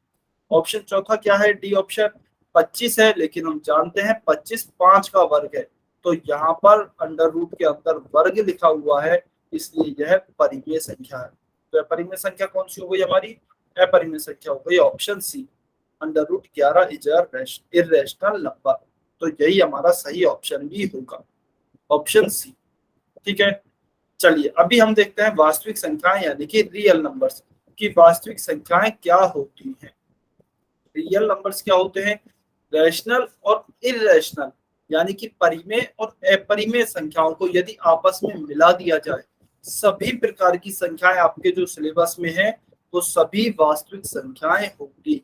ऑप्शन चौथा क्या है? D option. 25 है, लेकिन हम जानते हैं 25 5 का वर्ग है, तो यहाँ पर अंडर रूट के अंदर वर्ग लिखा हुआ है, इसलिए यह परिमेय संख्या है। तो अपरिमेय संख्या कौन सी हो गई हमारी? अपरिमेय संख्या हो गई option C, under root 11 is irrational number. तो यही हमारा सही ऑप्शन भी होगा, ऑप्शन सी। ठीक है, चलिए अभी हम देखते हैं वास्तविक संख्याएं यानी कि रियल नंबर्स की वास्तविक संख्याएं क्या होती हैं। रियल नंबर्स क्या होते हैं? रैशनल और इररेशनल यानी कि परिमेय और अपरिमेय संख्याओं को यदि आपस में मिला दिया जाए, सभी प्रकार की संख्याएं आपके जो सिलेबस में है वो सभी वास्तविक संख्याएं होंगी,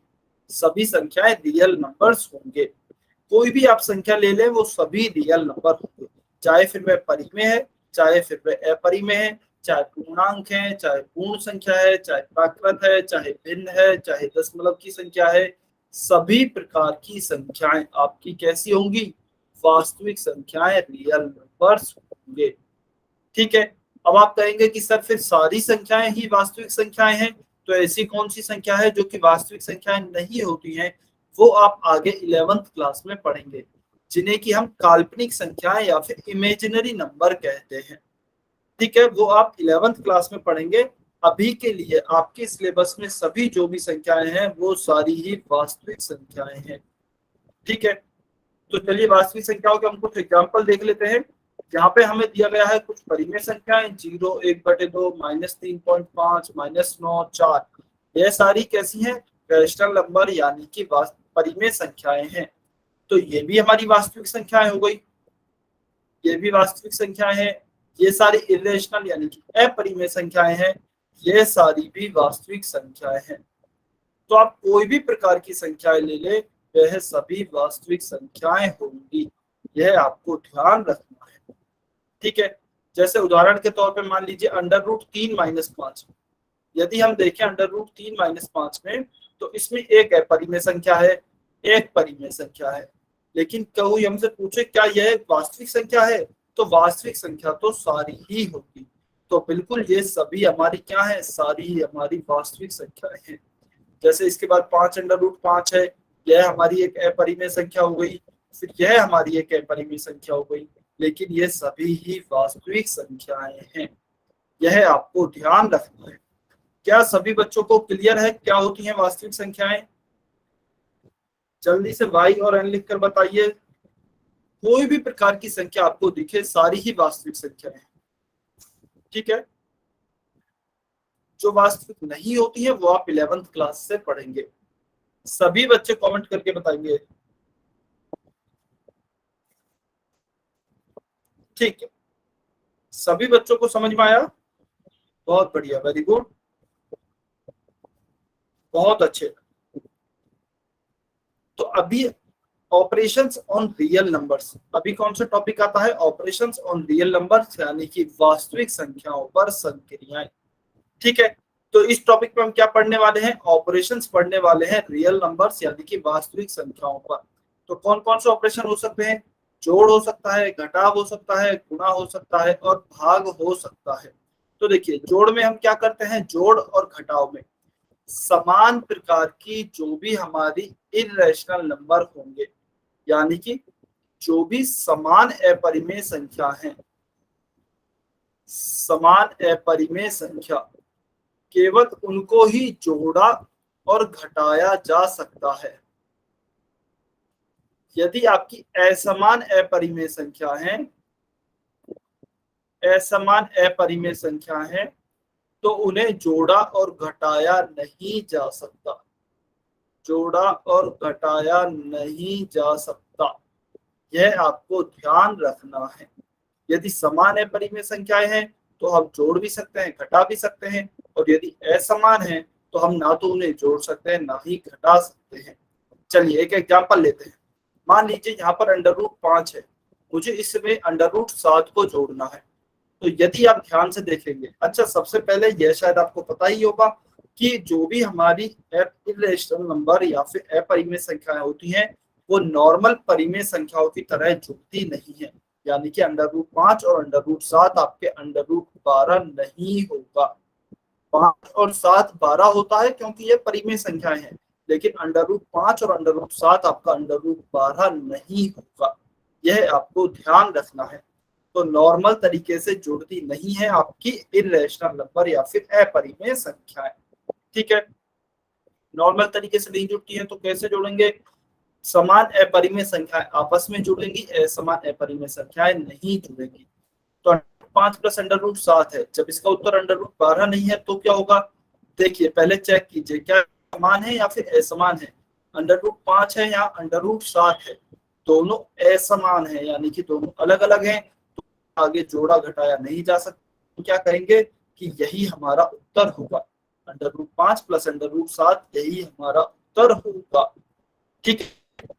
सभी संख्याएं रियल नंबर्स होंगे। कोई भी आप संख्या ले लें वो सभी रियल नंबर होंगे, चाहे फिर वह परिमेय है, चाहे फिर वह अपरिमेय है, चाहे पूर्णांक है, चाहे पूर्ण संख्या है, चाहे प्राकृत है, चाहे भिन्न है, चाहे दशमलव की संख्या है, सभी प्रकार की संख्याएं आपकी कैसी होंगी? वास्तविक संख्याएं, रियल नंबर्स होंगे। ठीक है। अब आप कहेंगे कि सर फिर सारी संख्याएं ही वास्तविक संख्याएं हैं, तो ऐसी कौन सी संख्या है जो कि वास्तविक संख्याएं नहीं होती हैं? वो आप आगे 11th क्लास में पढ़ेंगे, जिन्हें कि हम काल्पनिक संख्याएं या फिर इमेजिनरी नंबर कहते हैं। ठीक है, वो आप 11th क्लास में पढ़ेंगे। अभी के लिए आपके सिलेबस में सभी जो भी संख्याएं हैं वो सारी ही वास्तविक संख्याएं हैं। ठीक है, तो चलिए वास्तविक संख्याओं के हम कुछ एग्जाम्पल देख लेते हैं। यहाँ पे हमें दिया गया है कुछ परिमेय संख्याएं 0, 1/2, -3.5, -9, 4। ये सारी कैसी हैं? रैशनल नंबर यानी कि परिमेय संख्याएं हैं। तो ये भी हमारी वास्तविक संख्याएं हो गई, ये भी वास्तविक संख्याएं हैं। ये सारी इरेशनल यानी कि अपरिमेय संख्याएं हैं, ये सारी भी वास्तविक संख्याएं हैं। तो आप कोई भी प्रकार की संख्याएं ले ले, वह सभी वास्तविक संख्याएं होंगी, यह आपको ध्यान रखना है। ठीक है, जैसे उदाहरण के तौर पे मान लीजिए √3 - 5। यदि हम देखें √3 - 5 में, तो इसमें एक अपरिमेय संख्या है, एक परिमेय संख्या है। लेकिन कोई हमसे पूछे क्या यह एक वास्तविक संख्या है, तो वास्तविक संख्या तो सारी ही होगी। तो बिल्कुल ये सभी हमारी क्या है? सारी ही हमारी वास्तविक संख्याएं हैं। जैसे इसके बाद 5√5 है, यह हमारी एक अपरिमेय संख्या हो गई, फिर यह हमारी एक अपरिमेय संख्या हो गई, लेकिन ये सभी ही वास्तविक संख्याएं हैं, यह आपको ध्यान रखना है। क्या सभी बच्चों को क्लियर है क्या होती हैं वास्तविक संख्याएं? जल्दी से y और n लिखकर बताइए। कोई भी प्रकार की संख्या आपको दिखे, सारी ही वास्तविक संख्याएं हैं। ठीक है, जो वास्तविक नहीं होती है वो आप 11th क्लास से पढ़ेंगे। सभी बच्चे कमेंट करके बताएंगे। ठीक है, सभी बच्चों को समझ में आया? बहुत बढ़िया, वेरी गुड, बहुत अच्छे। तो अभी ऑपरेशंस ऑन रियल नंबर्स, अभी कौन सा टॉपिक आता है? ऑपरेशंस ऑन रियल नंबर्स यानी कि वास्तविक संख्याओं पर संक्रियाएं। ठीक है, तो इस टॉपिक में हम क्या पढ़ने वाले हैं? ऑपरेशंस पढ़ने वाले हैं रियल नंबर्स यानी कि वास्तविक संख्याओं पर। तो कौन कौन से ऑपरेशन हो सकते हैं? जोड़ हो सकता है, घटाव हो सकता है, गुणा हो सकता है और भाग हो सकता है। तो देखिए, जोड़ में हम क्या करते हैं? जोड़ और घटाव में समान प्रकार की जो भी हमारी इरेशनल नंबर होंगे, यानी कि जो भी समान अपरिमेय संख्या है, समान अपरिमेय संख्या, केवल उनको ही जोड़ा और घटाया जा सकता है। यदि आपकी असमान अपरिमेय संख्या है, असमान अपरिमेय संख्या है, तो उन्हें जोड़ा और घटाया नहीं जा सकता, जोड़ा और घटाया नहीं जा सकता, यह आपको ध्यान रखना है। यदि समान अपरिमेय संख्याएं हैं तो हम जोड़ भी सकते हैं, घटा भी सकते हैं, और यदि असमान है तो हम ना तो उन्हें जोड़ सकते हैं ना ही घटा सकते हैं। चलिए एक एग्जांपल लेते हैं। मान लीजिए यहाँ पर √5 है, मुझे इसमें √7 को जोड़ना है। तो यदि आप ध्यान से देखेंगे, अच्छा सबसे पहले यह शायद आपको पता ही होगा कि जो भी हमारी इरेशनल नंबर या फिर अपरिमेय संख्याएं होती हैं वो नॉर्मल परिमेय संख्याओं की तरह जुड़ती नहीं है, यानी कि √5 और √7 आपके √12 नहीं होगा। 5 और 7 12 होता है क्योंकि ये परिमेय संख्याएं हैं, लेकिन √5 और √7 आपका √12 नहीं होगा, यह आपको ध्यान रखना है। तो नॉर्मल तरीके से जुड़ती नहीं है आपकी इरेशनल नंबर या फिर अपरिमेय संख्याएं। ठीक है, नॉर्मल तरीके से नहीं जुड़ती है तो कैसे जोड़ेंगे? समान अपरिमेय संख्याएं आपस में जुड़ेंगी, असमान अपरिमेय संख्याएं नहीं जुड़ेंगी। तो 5 + √7 है, जब इसका उत्तर √12 नहीं है तो क्या होगा? देखिए पहले चेक कीजिए क्या समान है या फिर असमान है। √5 है या √7 है, दोनों असमान है यानी कि दोनों अलग अलग हैं, तो आगे जोड़ा घटाया नहीं जा सकता। तो क्या करेंगे कि यही हमारा उत्तर होगा, √5 + √7 यही हमारा उत्तर होगा। ठीक है,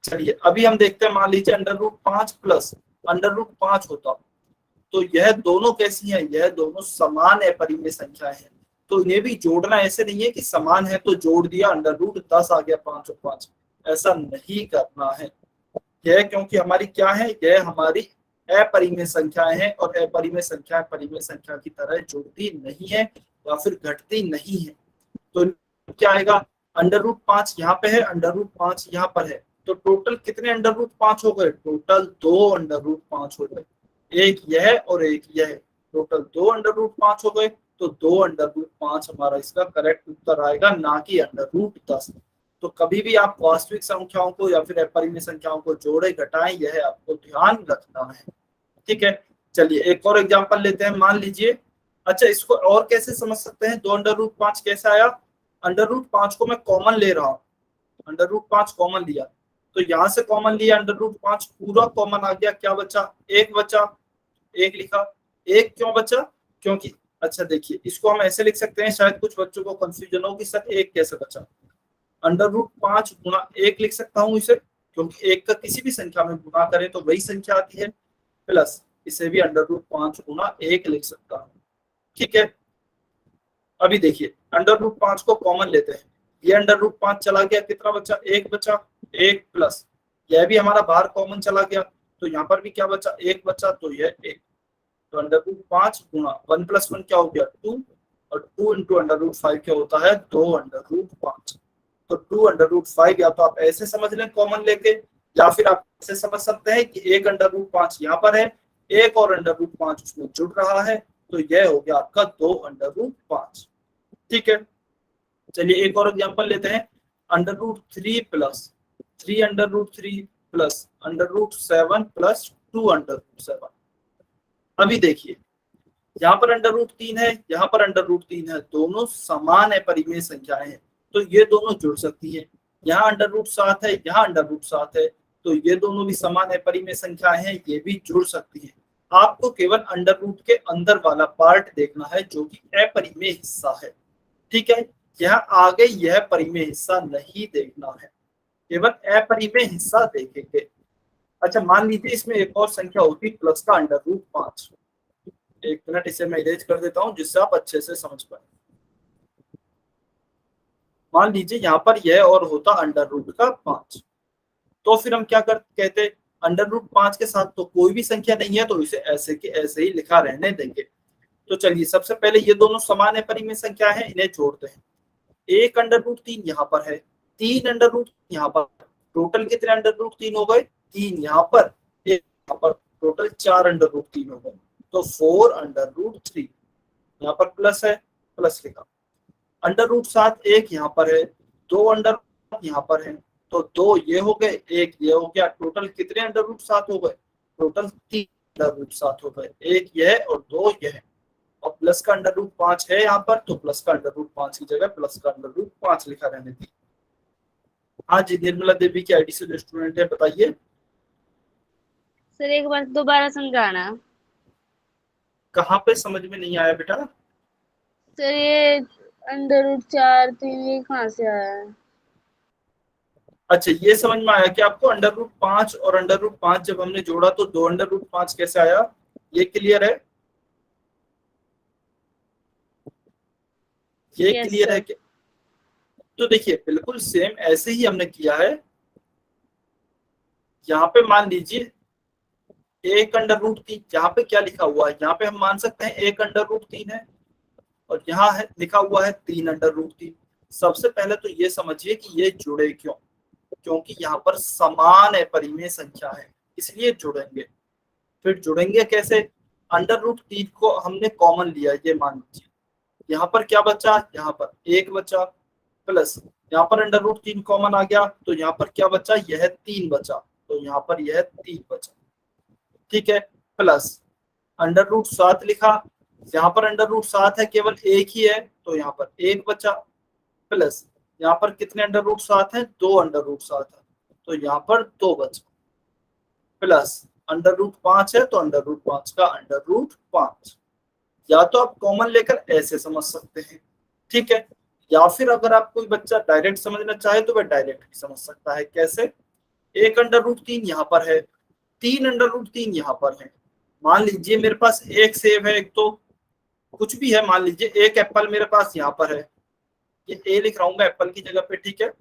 चलिए अभी हम देखते हैं। मान लीजिए √5 + √5 होता तो यह दोनों कैसी हैं, यह दोनों समान अपरिमेय संख्याएं हैं। तो इन्हें भी जोड़ना ऐसे नहीं है कि समान है तो जोड़ दिया √10 आ गया 5 और 5, ऐसा नहीं करना है। यह क्योंकि हमारी क्या है, यह हमारी अपरिमेय संख्याएं हैं और अपरिमेय संख्याएं परिमेय संख्या की तरह जुड़ती नहीं है या फिर घटती नहीं है। तो क्या आएगा, √5 यहाँ पे है, √5 यहाँ पर है, तो टोटल कितने √5 हो गए, टोटल 2 √5 हो गए, एक यह और एक यह, टोटल 2 √5 हो गए। तो 2 √5 हमारा इसका करेक्ट उत्तर आएगा, ना कि √10। तो कभी भी आप वास्तविक संख्याओं को या फिर अपरिमेय संख्याओं को जोड़े घटाएं, यह आपको ध्यान रखना है। ठीक है, चलिए एक और एग्जांपल लेते हैं। मान लीजिए, अच्छा इसको और कैसे समझ सकते हैं, 2 √5 कैसे आया, √5 को मैं कॉमन ले रहा हूँ, √5 कॉमन लिया, तो यहां से कॉमन लिया √5 पूरा कॉमन आ गया, क्या बचा, एक बचा, एक लिखा। एक क्यों बचा, क्योंकि अच्छा देखिए इसको हम ऐसे लिख सकते हैं, शायद कुछ बच्चों को कंफ्यूजन हो कि सर एक कैसे बचा, √5 गुणा 1 लिख सकता हूँ इसे, क्योंकि एक का किसी भी संख्या में गुणा करें तो वही संख्या आती है, प्लस इसे भी √5 गुणा 1 लिख सकता हूँ। ठीक है, अभी देखिए √5 को कॉमन लेते हैं, ये √5 चला गया, कितना बचा, एक बचा, एक प्लस यह भी हमारा बाहर कॉमन चला गया, तो यहाँ पर भी क्या बचा, एक बचा, तो यह एक, तो √5 गुणा 1 + 1 क्या हो गया 2, और 2 × √5 क्या होता है 2 √5। तो 2 √5 या तो आप ऐसे समझ लें कॉमन लेके, या फिर आप ऐसे समझ सकते हैं कि एक √5 यहाँ पर है, एक और √5 उसमें जुड़ रहा है, तो यह हो गया आपका 2 √5। ठीक है, चलिए एक और एग्जांपल लेते हैं, √3 + 3 √3 + √7 + 2 √7। अभी देखिए यहाँ पर √3 है, यहाँ पर √3 है, दोनों समान अपरिमेय संख्याएं हैं, तो ये दोनों जुड़ सकती है। यहाँ √7 है, यहाँ √7 है, तो ये दोनों भी समान अपरिमेय संख्याएं हैं, ये भी जुड़ सकती है। आपको केवल √ के अंदर वाला पार्ट देखना है जो कि अपरिमेय हिस्सा है। ठीक है, यहाँ आगे यह परिमेय हिस्सा नहीं देखना है, केवल अपरिमेय हिस्सा देखेंगे। अच्छा मान लीजिए इसमें एक और संख्या होती प्लस का √5, एक मिनट इसे मैं इरेज कर देता हूं जिससे आप अच्छे से समझ पाए। मान लीजिए यहाँ पर यह और होता √5, तो फिर हम क्या कहते, √5 के साथ तो कोई भी संख्या नहीं है, तो इसे ऐसे के ऐसे ही लिखा रहने देंगे। तो चलिए सबसे पहले ये दोनों समान अपरिमेय संख्या है, इन्हें जोड़ते हैं। एक √3 यहाँ पर है, 3 √3 यहाँ पर, टोटल कितने √3 हो गए, 3 यहाँ पर, एक यहाँ पर, टोटल 4 √3 हो गए, तो 4 √3। यहाँ पर प्लस है, प्लस लिखा, √7 एक यहाँ पर है, 2 यहाँ पर है, तो 2 ये हो गए, एक ये हो गया, टोटल कितने √7 हो गए, टोटल 3 √7 हो गए, एक यह और 2 यह, और प्लस का √5 है यहाँ पर, तो प्लस का √5 की जगह प्लस का √5 लिखा रहने दी। हाँ जी, निर्मला देवी की आईडी से जो स्टूडेंट है बताइए। सर एक बार दोबारा समझाना। कहाँ पे समझ में नहीं आया बेटा? सर ये √4 3 ये कहाँ से आया है? अच्छा ये समझ में आया कि आपको √5 और √5 जब हमने जोड़ा तो 2 √5 कैसे आया, ये क्लियर है, ये Yes, क्लियर है sir. कि? तो देखिए बिल्कुल सेम ऐसे ही हमने किया है। यहाँ पे मान लीजिए एक √3, यहाँ पे क्या लिखा हुआ है, यहाँ पे हम मान सकते हैं एक √3 है, और यहाँ है लिखा हुआ है 3 √3। सबसे पहले तो ये समझिए कि ये जुड़े क्यों, क्योंकि यहाँ पर समान अपरिमेय संख्या है इसलिए जुड़ेंगे। फिर जुड़ेंगे कैसे, √3 को हमने कॉमन लिया, ये मान लीजिए, यहाँ पर क्या बचा, यहाँ पर एक बचा, प्लस यहाँ पर √3 कॉमन आ गया, तो यहाँ पर क्या बचा, यह 3 बचा, तो यहाँ पर यह 3 बचा। ठीक है, प्लस √7 लिखा, यहाँ पर √7 है, केवल एक ही है, तो यहाँ पर एक बचा, प्लस यहाँ पर कितने √7 है, 2 √7 है, तो यहाँ पर 2 बचा, प्लस √5 है, तो √5 का √5। या तो आप कॉमन लेकर ऐसे समझ सकते हैं, ठीक है, या फिर अगर आप कोई बच्चा डायरेक्ट समझना चाहे तो वह डायरेक्ट भी समझ सकता है। कैसे, एक √3 यहाँ पर है, 3 √3 यहाँ पर है, मान लीजिए मेरे पास एक सेब है, एक तो कुछ भी है, मान लीजिए एक एप्पल मेरे पास यहाँ पर है, ये ए लिख रहा हूँ मैं एप्पल की जगह पे, ठीक है।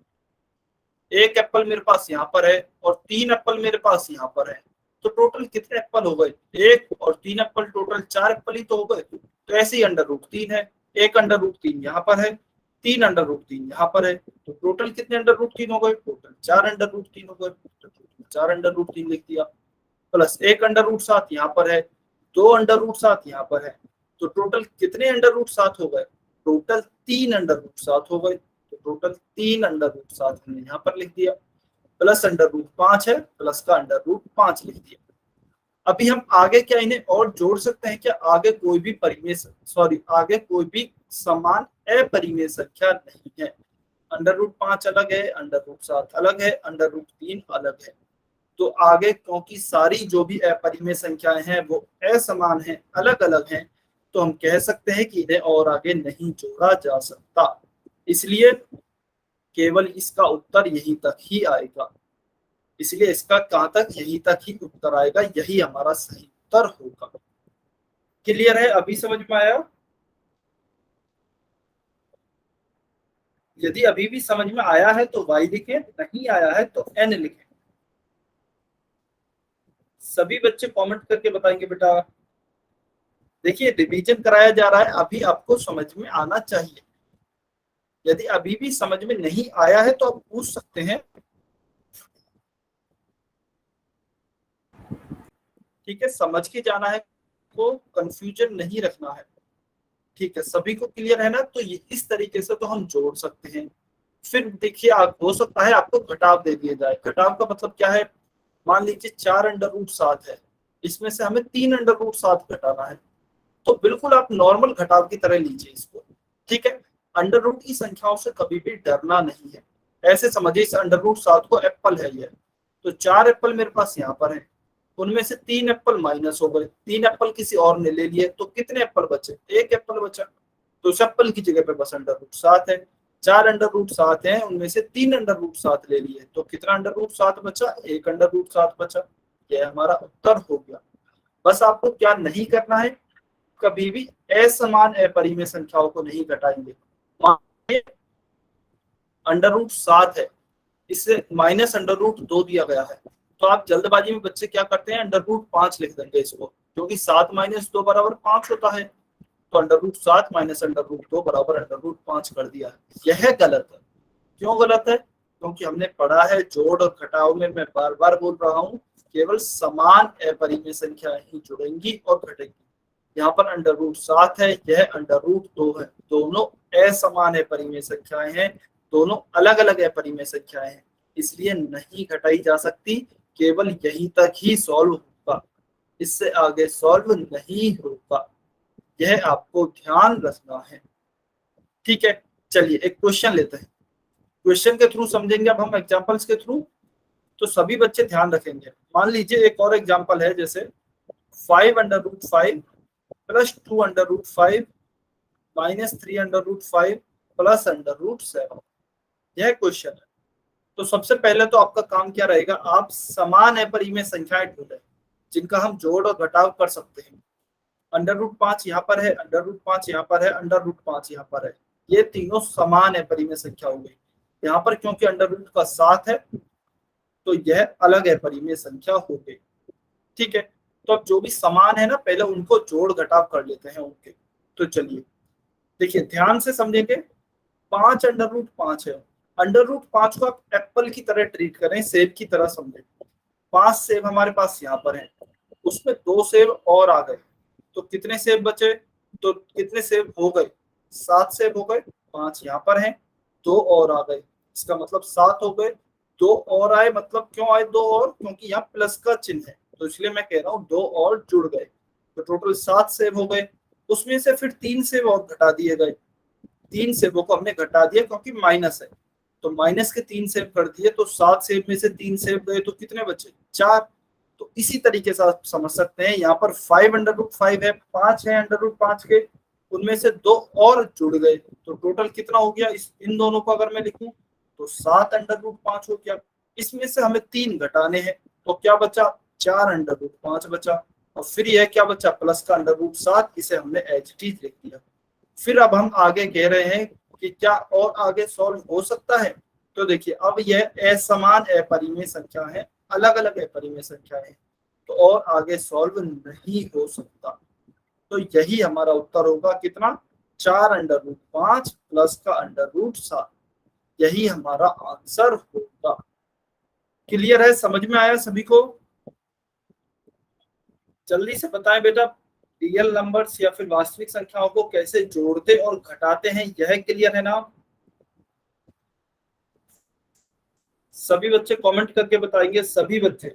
एक एप्पल मेरे पास यहाँ पर है और 3 एप्पल मेरे पास यहाँ पर है, तो टोटल कितने एप्पल हो गए? 1 और 3 एप्पल, टोटल 4 एप्पल ही तो हो गए। तो ऐसे ही √3 है, एक √3 यहाँ पर है, 3 √3 यहाँ पर है, तो टोटल कितने √3 हो गए? टोटल 4 √3 हो गए, तो टोटल 4 √3 लिख दिया। प्लस एक √7 यहाँ पर है, 2 √7 यहाँ पर है, तो टोटल कितने √7 हो गए? टोटल 3 √7 हो गए, तो टोटल 3 √7 हमने यहाँ पर लिख दिया। प्लस √5 है, प्लस का √5 लिख दिया। अभी हम आगे क्या इन्हें और जोड़ सकते हैं क्या? आगे कोई भी आगे कोई भी समान अपरिमेय संख्या नहीं है। √5 अलग है, √7 अलग है, √3 अलग है। तो आगे क्योंकि सारी जो भी अपरिमेय संख्याएं हैं वो असमान हैं, अलग अलग हैं, तो हम कह सकते हैं कि इन्हें और आगे नहीं जोड़ा जा सकता। इसलिए केवल इसका उत्तर यहीं तक ही आएगा। इसलिए इसका कहां तक? यहीं तक ही उत्तर आएगा, यही हमारा सही उत्तर होगा। क्लियर है? अभी समझ में आया? यदि अभी भी समझ में आया है तो y लिखें, नहीं आया है तो n लिखें। सभी बच्चे कमेंट करके बताएंगे बेटा। देखिए रिवीजन कराया जा रहा है, अभी आपको समझ में आना चाहिए। यदि अभी भी समझ में नहीं आया है तो आप पूछ सकते हैं, ठीक है। समझ के जाना है, को कंफ्यूजन नहीं रखना है, ठीक है। सभी को क्लियर है ना? तो ये इस तरीके से तो हम जोड़ सकते हैं। फिर देखिए आप, हो सकता है आपको घटाव दे दिया जाए। घटाव का मतलब क्या है? मान लीजिए 4 √7 है, इसमें से हमें 3 √7 घटाना है, तो बिल्कुल आप नॉर्मल घटाव की तरह लीजिए इसको, ठीक है। अंडर रूट की संख्याओं से कभी भी डरना नहीं है। ऐसे समझिए इस √7 को एप्पल है ये, तो 4 एप्पल मेरे पास यहाँ पर है, उनमें से 3 एप्पल माइनस हो गए, 3 एप्पल किसी और ने ले लिए, तो कितने एप्पल बचे? 1 एप्पल बचा, तो उस एप्पल की जगह पे बस √7 है। 4 √7 है, उनमें से 3 √7 ले लिए, तो कितना √7 बचा? 1 √7 बचा। यह हमारा उत्तर हो गया। बस आपको क्या नहीं करना है? कभी भी असमान अपरिमेय संख्याओं को नहीं घटाएंगे। √7 है, इससे माइनस √2 दिया गया है, तो आप जल्दबाजी में बच्चे क्या करते हैं? √5 लिख देंगे इसको, क्योंकि 7 - 2 = 5 होता है, तो √7 - √2 बराबर √5 कर दिया है। यह गलत है। क्यों गलत है? क्योंकि हमने पढ़ा है जोड़ और घटाव में, मैं बार बार बोल रहा हूँ, केवल समान अपरिमेय संख्याएं ही जुड़ेंगी और घटेंगी। यहाँ पर √7 है, यह √2 है, दोनों असमान अपरिमेय संख्याएं हैं, दोनों अलग अलग अपरिमेय संख्याएं हैं, इसलिए नहीं घटाई जा सकती। केवल यहीं तक ही सॉल्व होगा, इससे आगे सॉल्व नहीं होगा। यह आपको ध्यान रखना है, ठीक है। चलिए एक क्वेश्चन लेते हैं, क्वेश्चन के थ्रू समझेंगे अब हम एग्जांपल्स के थ्रू, तो सभी बच्चे ध्यान रखेंगे। मान लीजिए एक और एग्जांपल है, जैसे 5 √5 प्लस 2 √5 माइनस 3 √5 प्लस √7। यह क्वेश्चन है। तो सबसे पहले तो आपका काम क्या रहेगा? आप समान अपरिमेय संख्याएं ढूंढें जिनका हम जोड़ और घटाव कर सकते हैं। √5 यहाँ पर है, √5 यहाँ पर है, √5 यहाँ पर है, ये तीनों समान अपरिमेय संख्या हो गई। यहाँ पर क्योंकि √ का 7 है, तो यह अलग अपरिमेय संख्या हो गई, ठीक है। तो अब जो भी समान है ना, पहले उनको जोड़ घटाव कर लेते हैं उनके। तो चलिए देखिए ध्यान से समझेंगे। 5 √5 है, √5 को आप एप्पल की तरह ट्रीट करें, सेब की तरह समझें। 5 सेब हमारे पास यहाँ पर है, उसमें 2 सेब और आ गए, तो कितने सेब बचे? तो कितने सेब हो गए? 7 सेब हो गए। 5 यहाँ पर है, 2 और आ गए, इसका मतलब 7 हो गए। 2 और आए, मतलब क्यों आए 2 और? क्योंकि यहाँ प्लस का चिन्ह है, तो इसलिए मैं कह रहा हूँ 2 और जुड़ गए, तो टोटल 7 सेब हो गए। उसमें से फिर 3 सेब और घटा दिए गए, 3 सेबों को हमने घटा दिया क्योंकि माइनस है, तो माइनस के 3 सेब कर दिए, तो 7 सेब में से 3 सेब गए, तो कितने बचे? 4। तो इसी तरीके से आप समझ सकते हैं, यहाँ पर 5 √5 है, 5 है √5 के, उनमें से 2 और जुड़ गए, तो टोटल कितना हो गया? इन दोनों को अगर मैं लिखूं तो 7 √5 हो गया। इसमें से हमें 3 घटाने हैं, तो क्या बचा? 4 √5 बचा। और फिर यह क्या बचा, प्लस का अंडर रूट 7, इसे हमने एज इट इज लिख दिया। फिर अब हम आगे कह रहे हैं कि क्या और आगे सॉल्व हो सकता है। तो देखिए अब यह असमान अपरिमेय संख्या है, अलग अलग अपरिमेय संख्या है, तो और आगे सॉल्व नहीं हो सकता। तो यही हमारा उत्तर होगा, कितना, 4 अंडर रूट 5 प्लस का अंडर रूट 7, यही हमारा आंसर होगा। क्लियर है, समझ में आया सभी को? जल्दी से बताएं बेटा, रियल नंबर्स या फिर वास्तविक संख्याओं को कैसे जोड़ते और घटाते हैं, यह क्लियर है ना? सभी बच्चे कमेंट करके बताएंगे, सभी बच्चे।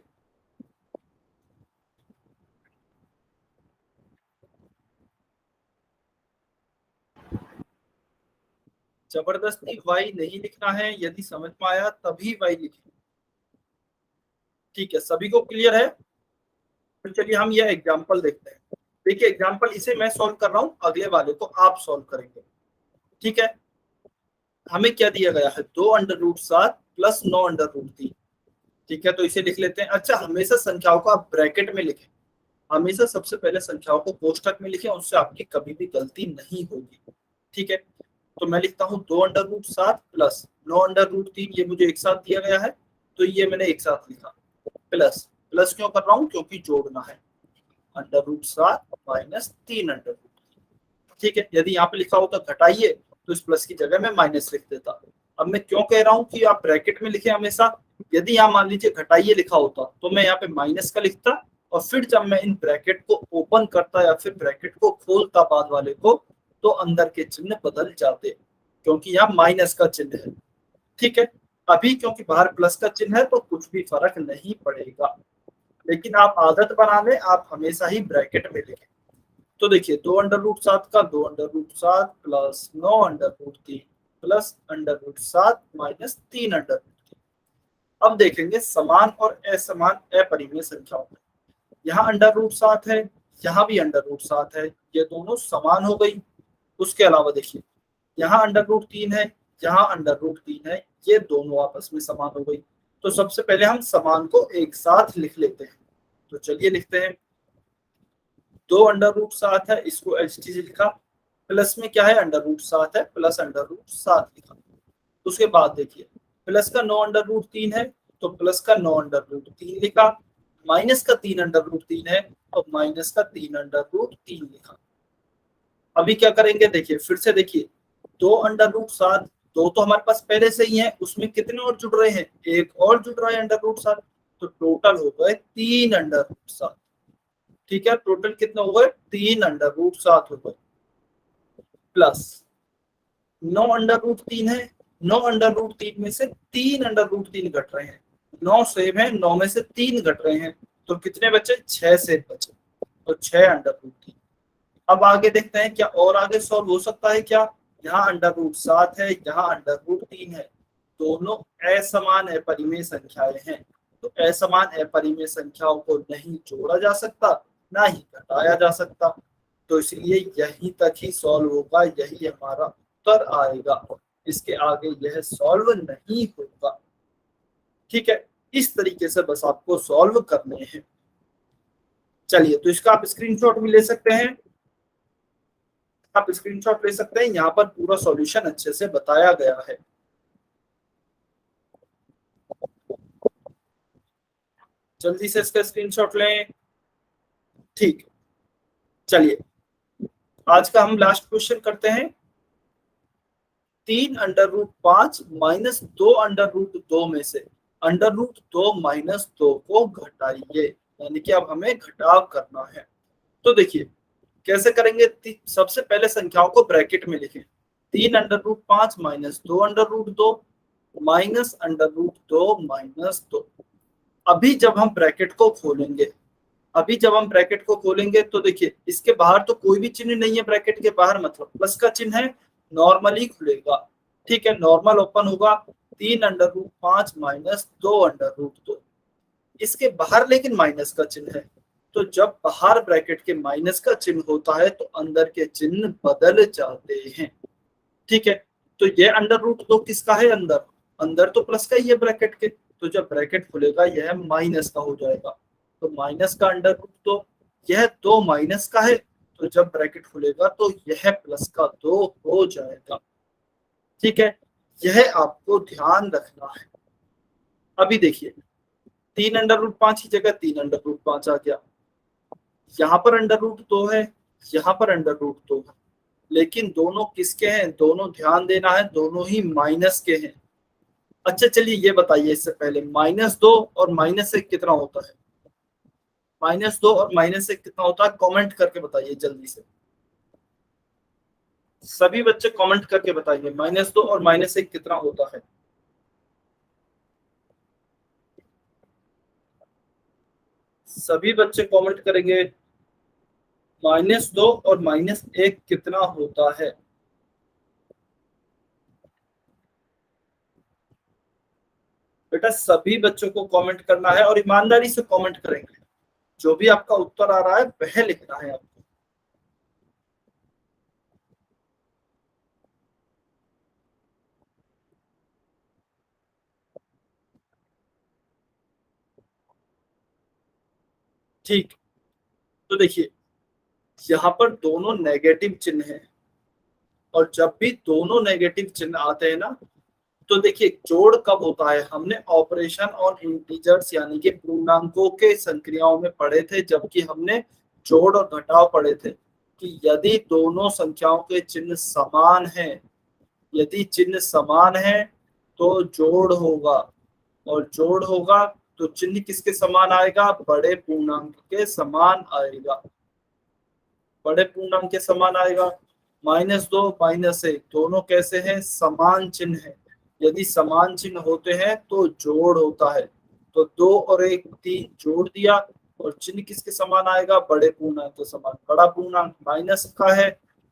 जबरदस्ती वाई नहीं लिखना है, यदि समझ में आया तभी वाई लिखें। ठीक है, सभी को क्लियर है? तो चलिए हम यह एग्जांपल देखते हैं। देखिए एग्जांपल इसे मैं सॉल्व कर रहा हूं, अगले वाले को आप सॉल्व करेंगे। ठीक है, हमें क्या दिया गया है, 2 under root 7 plus 9 under root 3। ठीक है, तो इसे लिख लेते हैं। अच्छा, हमेशा संख्याओं को आप ब्रैकेट में लिखें, हमेशा सबसे पहले संख्याओं को कोष्टक में लिखें, उससे आपकी कभी भी गलती नहीं होगी। ठीक है, तो मैं लिखता हूँ 2 under root 7 plus 9 under root 3, ये मुझे एक साथ दिया गया है, तो ये मैंने एक साथ लिखा। प्लस प्लस क्यों कर रहा हूँ, क्योंकि जोड़ना है, under root 7 minus 3 under root 3। ठीक है, यदि यहाँ पे लिखा होता घटाइए तो इस प्लस की जगह मैं माइनस लिख देता। अब मैं क्यों कह रहा हूँ कि आप ब्रैकेट में लिखे हमेशा, यदि यहाँ मान लीजिए घटाइए लिखा होता तो मैं यहाँ पे माइनस का लिखता, और फिर जब मैं इन ब्रैकेट को ओपन करता या फिर ब्रैकेट को खोलता बाद वाले को, तो अंदर के चिन्ह बदल जाते, क्योंकि यहाँ माइनस का चिन्ह है। ठीक है, अभी क्योंकि बाहर प्लस का चिन्ह है तो कुछ भी फर्क नहीं पड़ेगा, लेकिन आप आदत बना लें, आप हमेशा ही ब्रैकेट में लिखें। तो देखिए 2 अंडर रूट 7 का 2 under root 7 plus 9 under root 3 plus under root 7 minus 3 under root 3। अब देखेंगे समान और असमान अपरिमेय संख्याओं में। यहाँ अंडर रूट 7 है, यहाँ भी अंडर रूट 7 है, ये दोनों समान हो गई। उसके अलावा देखिए यहाँ अंडर रूट 3 है, यहाँ अंडर रूट 3 है, ये दोनों आपस में समान हो गई। तो सबसे पहले हम समान को एक साथ लिख लेते हैं। तो चलिए लिखते हैं, 2 अंडर रूट 7 है, इसको एचटीजी लिखा, प्लस में क्या है, अंडर रूट 7 है, प्लस अंडर रूट 7 लिखा। उसके बाद देखिए प्लस का 9 अंडर रूट 3 है, तो प्लस का 9 अंडर रूट 3 लिखा, माइनस का 3 अंडर रूट 3 है, तो माइनस का 3 अंडर रूट 3 लिखा। अभी क्या करेंगे, देखिए फिर से देखिए 2 अंडर रूट 7, दो तो हमारे पास पहले से ही है, उसमें कितने और जुड़ रहे हैं, एक और जुड़ रहा है अंडर रूट 7, तो टोटल हो गए 3 अंडर रूट 7। ठीक है, टोटल कितने हो गए, 3 अंडर रूट 7 हो गए, प्लस 9 अंडर रूट 3 है, 9 अंडर रूट 3 में से 3 अंडर रूट 3 घट रहे हैं, 9 सेम है, 9 में से 3 घट रहे हैं, तो कितने बचे, 6 सेम बचे, तो 6 अंडर रूट 3। अब आगे देखते हैं क्या और आगे सॉल्व हो सकता है क्या। यहाँ अंडर रूट 7 है, यहाँ अंडर रूट 3 है, दोनों असमान अपरिमेय संख्याएं हैं, तो असमान अपरिमेय संख्याओं को नहीं जोड़ा जा सकता, ना ही घटाया जा सकता, तो इसलिए यहीं तक ही सॉल्व होगा, यही हमारा उत्तर आएगा, इसके आगे यह सॉल्व नहीं होगा। ठीक है, इस तरीके से बस आपको सॉल्व करने हैं। चलिए, तो इसका आप स्क्रीनशॉट भी ले सकते हैं, आप स्क्रीनशॉट ले सकते हैं, यहाँ पर पूरा सॉल्यूशन अच्छे से बताया गया है। जल्दी से इसका स्क्रीनशॉट लें। ठीक, चलिए आज का हम लास्ट क्वेश्चन करते हैं। 3 under root 5 minus 2 under root 2 में से अंडर रूट 2 माइनस 2 को घटाइए, यानी कि अब हमें घटाव करना है। तो देखिए कैसे करेंगे, सबसे पहले संख्याओं को ब्रैकेट में लिखें, 3 under root 5 minus 2 under root 2 minus under root 2 minus 2। अभी जब हम ब्रैकेट को खोलेंगे, अभी जब हम ब्रैकेट को खोलेंगे तो देखिए इसके बाहर तो कोई भी चिन्ह नहीं है, ब्रैकेट के बाहर मतलब प्लस का चिन्ह है, नॉर्मली खुलेगा। ठीक है, नॉर्मल ओपन होगा, 3 under root 5 minus 2 under root 2, इसके बाहर लेकिन माइनस का चिन्ह है, तो जब बाहर ब्रैकेट के माइनस का चिन्ह होता है तो अंदर के चिन्ह बदल जाते हैं। ठीक है, तो ये अंडर रूट 2 किसका है, अंदर अंदर तो प्लस का ही है ब्रैकेट के, तो जब ब्रैकेट खुलेगा यह माइनस का हो जाएगा, तो माइनस का अंडर रूट 2, यह 2 माइनस का है, तो जब ब्रैकेट खुलेगा तो यह प्लस का 2 हो जाएगा। ठीक है, यह आपको ध्यान रखना है। अभी देखिए 3√5 की जगह 3√5 आ गया, यहाँ पर √2 है, यहाँ पर √2 है, लेकिन दोनों किसके हैं? दोनों ध्यान देना है, दोनों ही माइनस के हैं। अच्छा चलिए ये बताइए इससे पहले -2 और -1 कितना होता है? -2 और -1 कितना होता है? कमेंट करके बताइए जल्दी से, सभी बच्चे कमेंट करके बताइए -2 और -1 कितना होता है? सभी बच्चे कमेंट करेंगे -2 और -1 कितना होता है? बेटा सभी बच्चों को कमेंट करना है और ईमानदारी से कमेंट करेंगे, जो भी आपका उत्तर आ रहा है वह लिखना है आपको। ठीक, तो देखिए यहाँ पर दोनों नेगेटिव चिन्ह है, और जब भी दोनों नेगेटिव चिन्ह आते हैं ना, तो देखिए जोड़ कब होता है? हमने ऑपरेशन ऑन इंटीजर्स यानी कि पूर्णांकों के संक्रियाओं में पढ़े थे, जबकि हमने जोड़ और घटाव पढ़े थे कि यदि दोनों संख्याओं के चिन्ह समान हैं, यदि चिन्ह समान है तो जोड़ होगा, और जोड़ होगा तो चिन्ह किसके समान आएगा? बड़े पूर्णांक के समान आएगा, बड़े पूर्णांक के समान आएगा। -2 -1 दोनों कैसे हैं? समान चिन्ह है, यदि समान चिन्ह होते हैं तो जोड़ होता है, तो 2 और 1 3 जोड़ दिया, और चिन्ह किसके समान आएगा? बड़े पूर्णांक के समान। बड़ा पूर्णांक माइनस का है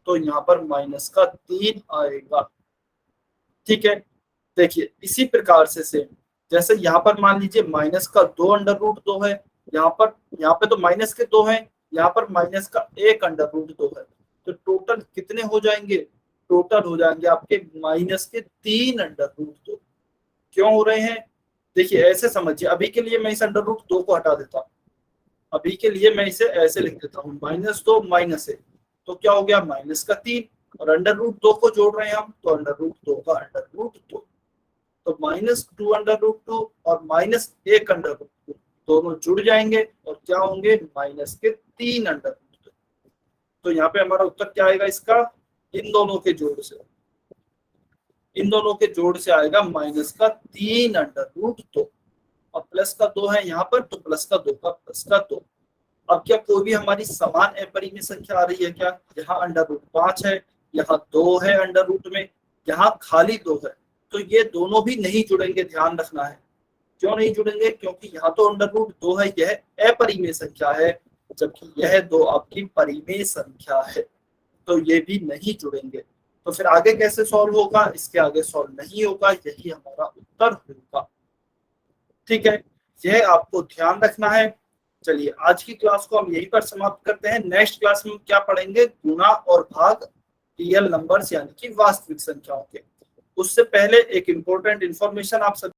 तो यहाँ पर -3 आएगा। ठीक है, देखिए इसी प्रकार से सेम, जैसे यहाँ पर मान लीजिए -2 है, यहाँ पे तो माइनस के 2 है, यहाँ पर -1 है, तो टोटल कितने हो जाएंगे? टोटल हो जाएंगे आपके -3 क्यों हो रहे हैं? देखिए ऐसे समझिए, अभी के लिए मैं इस √2 को हटा देता हूँ, अभी के लिए मैं इसे ऐसे लिख देता हूँ -2 -1, तो क्या हो गया? -3, और √2 को जोड़ रहे हैं हम, तो √2 का √2, तो -2 और -1 दोनों जुड़ जाएंगे और क्या होंगे? -3 तो यहाँ पे हमारा उत्तर क्या आएगा इसका? इन दोनों के जोड़ से, इन दोनों के जोड़ से आएगा -3 और प्लस का 2 है यहाँ पर, तो प्लस का 2 का प्लस का 2। अब क्या कोई भी हमारी समान अपरिमेय संख्या आ रही है क्या? यहाँ √5 है, यहाँ 2 है अंडर में, यहाँ खाली 2 है, तो ये दोनों भी नहीं जुड़ेंगे, ध्यान रखना है। क्यों नहीं जुड़ेंगे? क्योंकि यहाँ तो √2 है, यह अपरिमेय संख्या है, जबकि यह 2 आपकी परिमेय संख्या है, तो ये भी नहीं जुड़ेंगे। तो फिर आगे कैसे सॉल्व होगा? इसके आगे सॉल्व नहीं होगा, यही हमारा उत्तर होगा। ठीक है, यह आपको ध्यान रखना है। चलिए आज की क्लास को हम यहीं पर समाप्त करते हैं। नेक्स्ट क्लास में क्या पढ़ेंगे? गुणा और भाग रियल नंबर्स यानी कि वास्तविक संख्याओं के। उससे पहले एक इंपॉर्टेंट इंफॉर्मेशन आप सब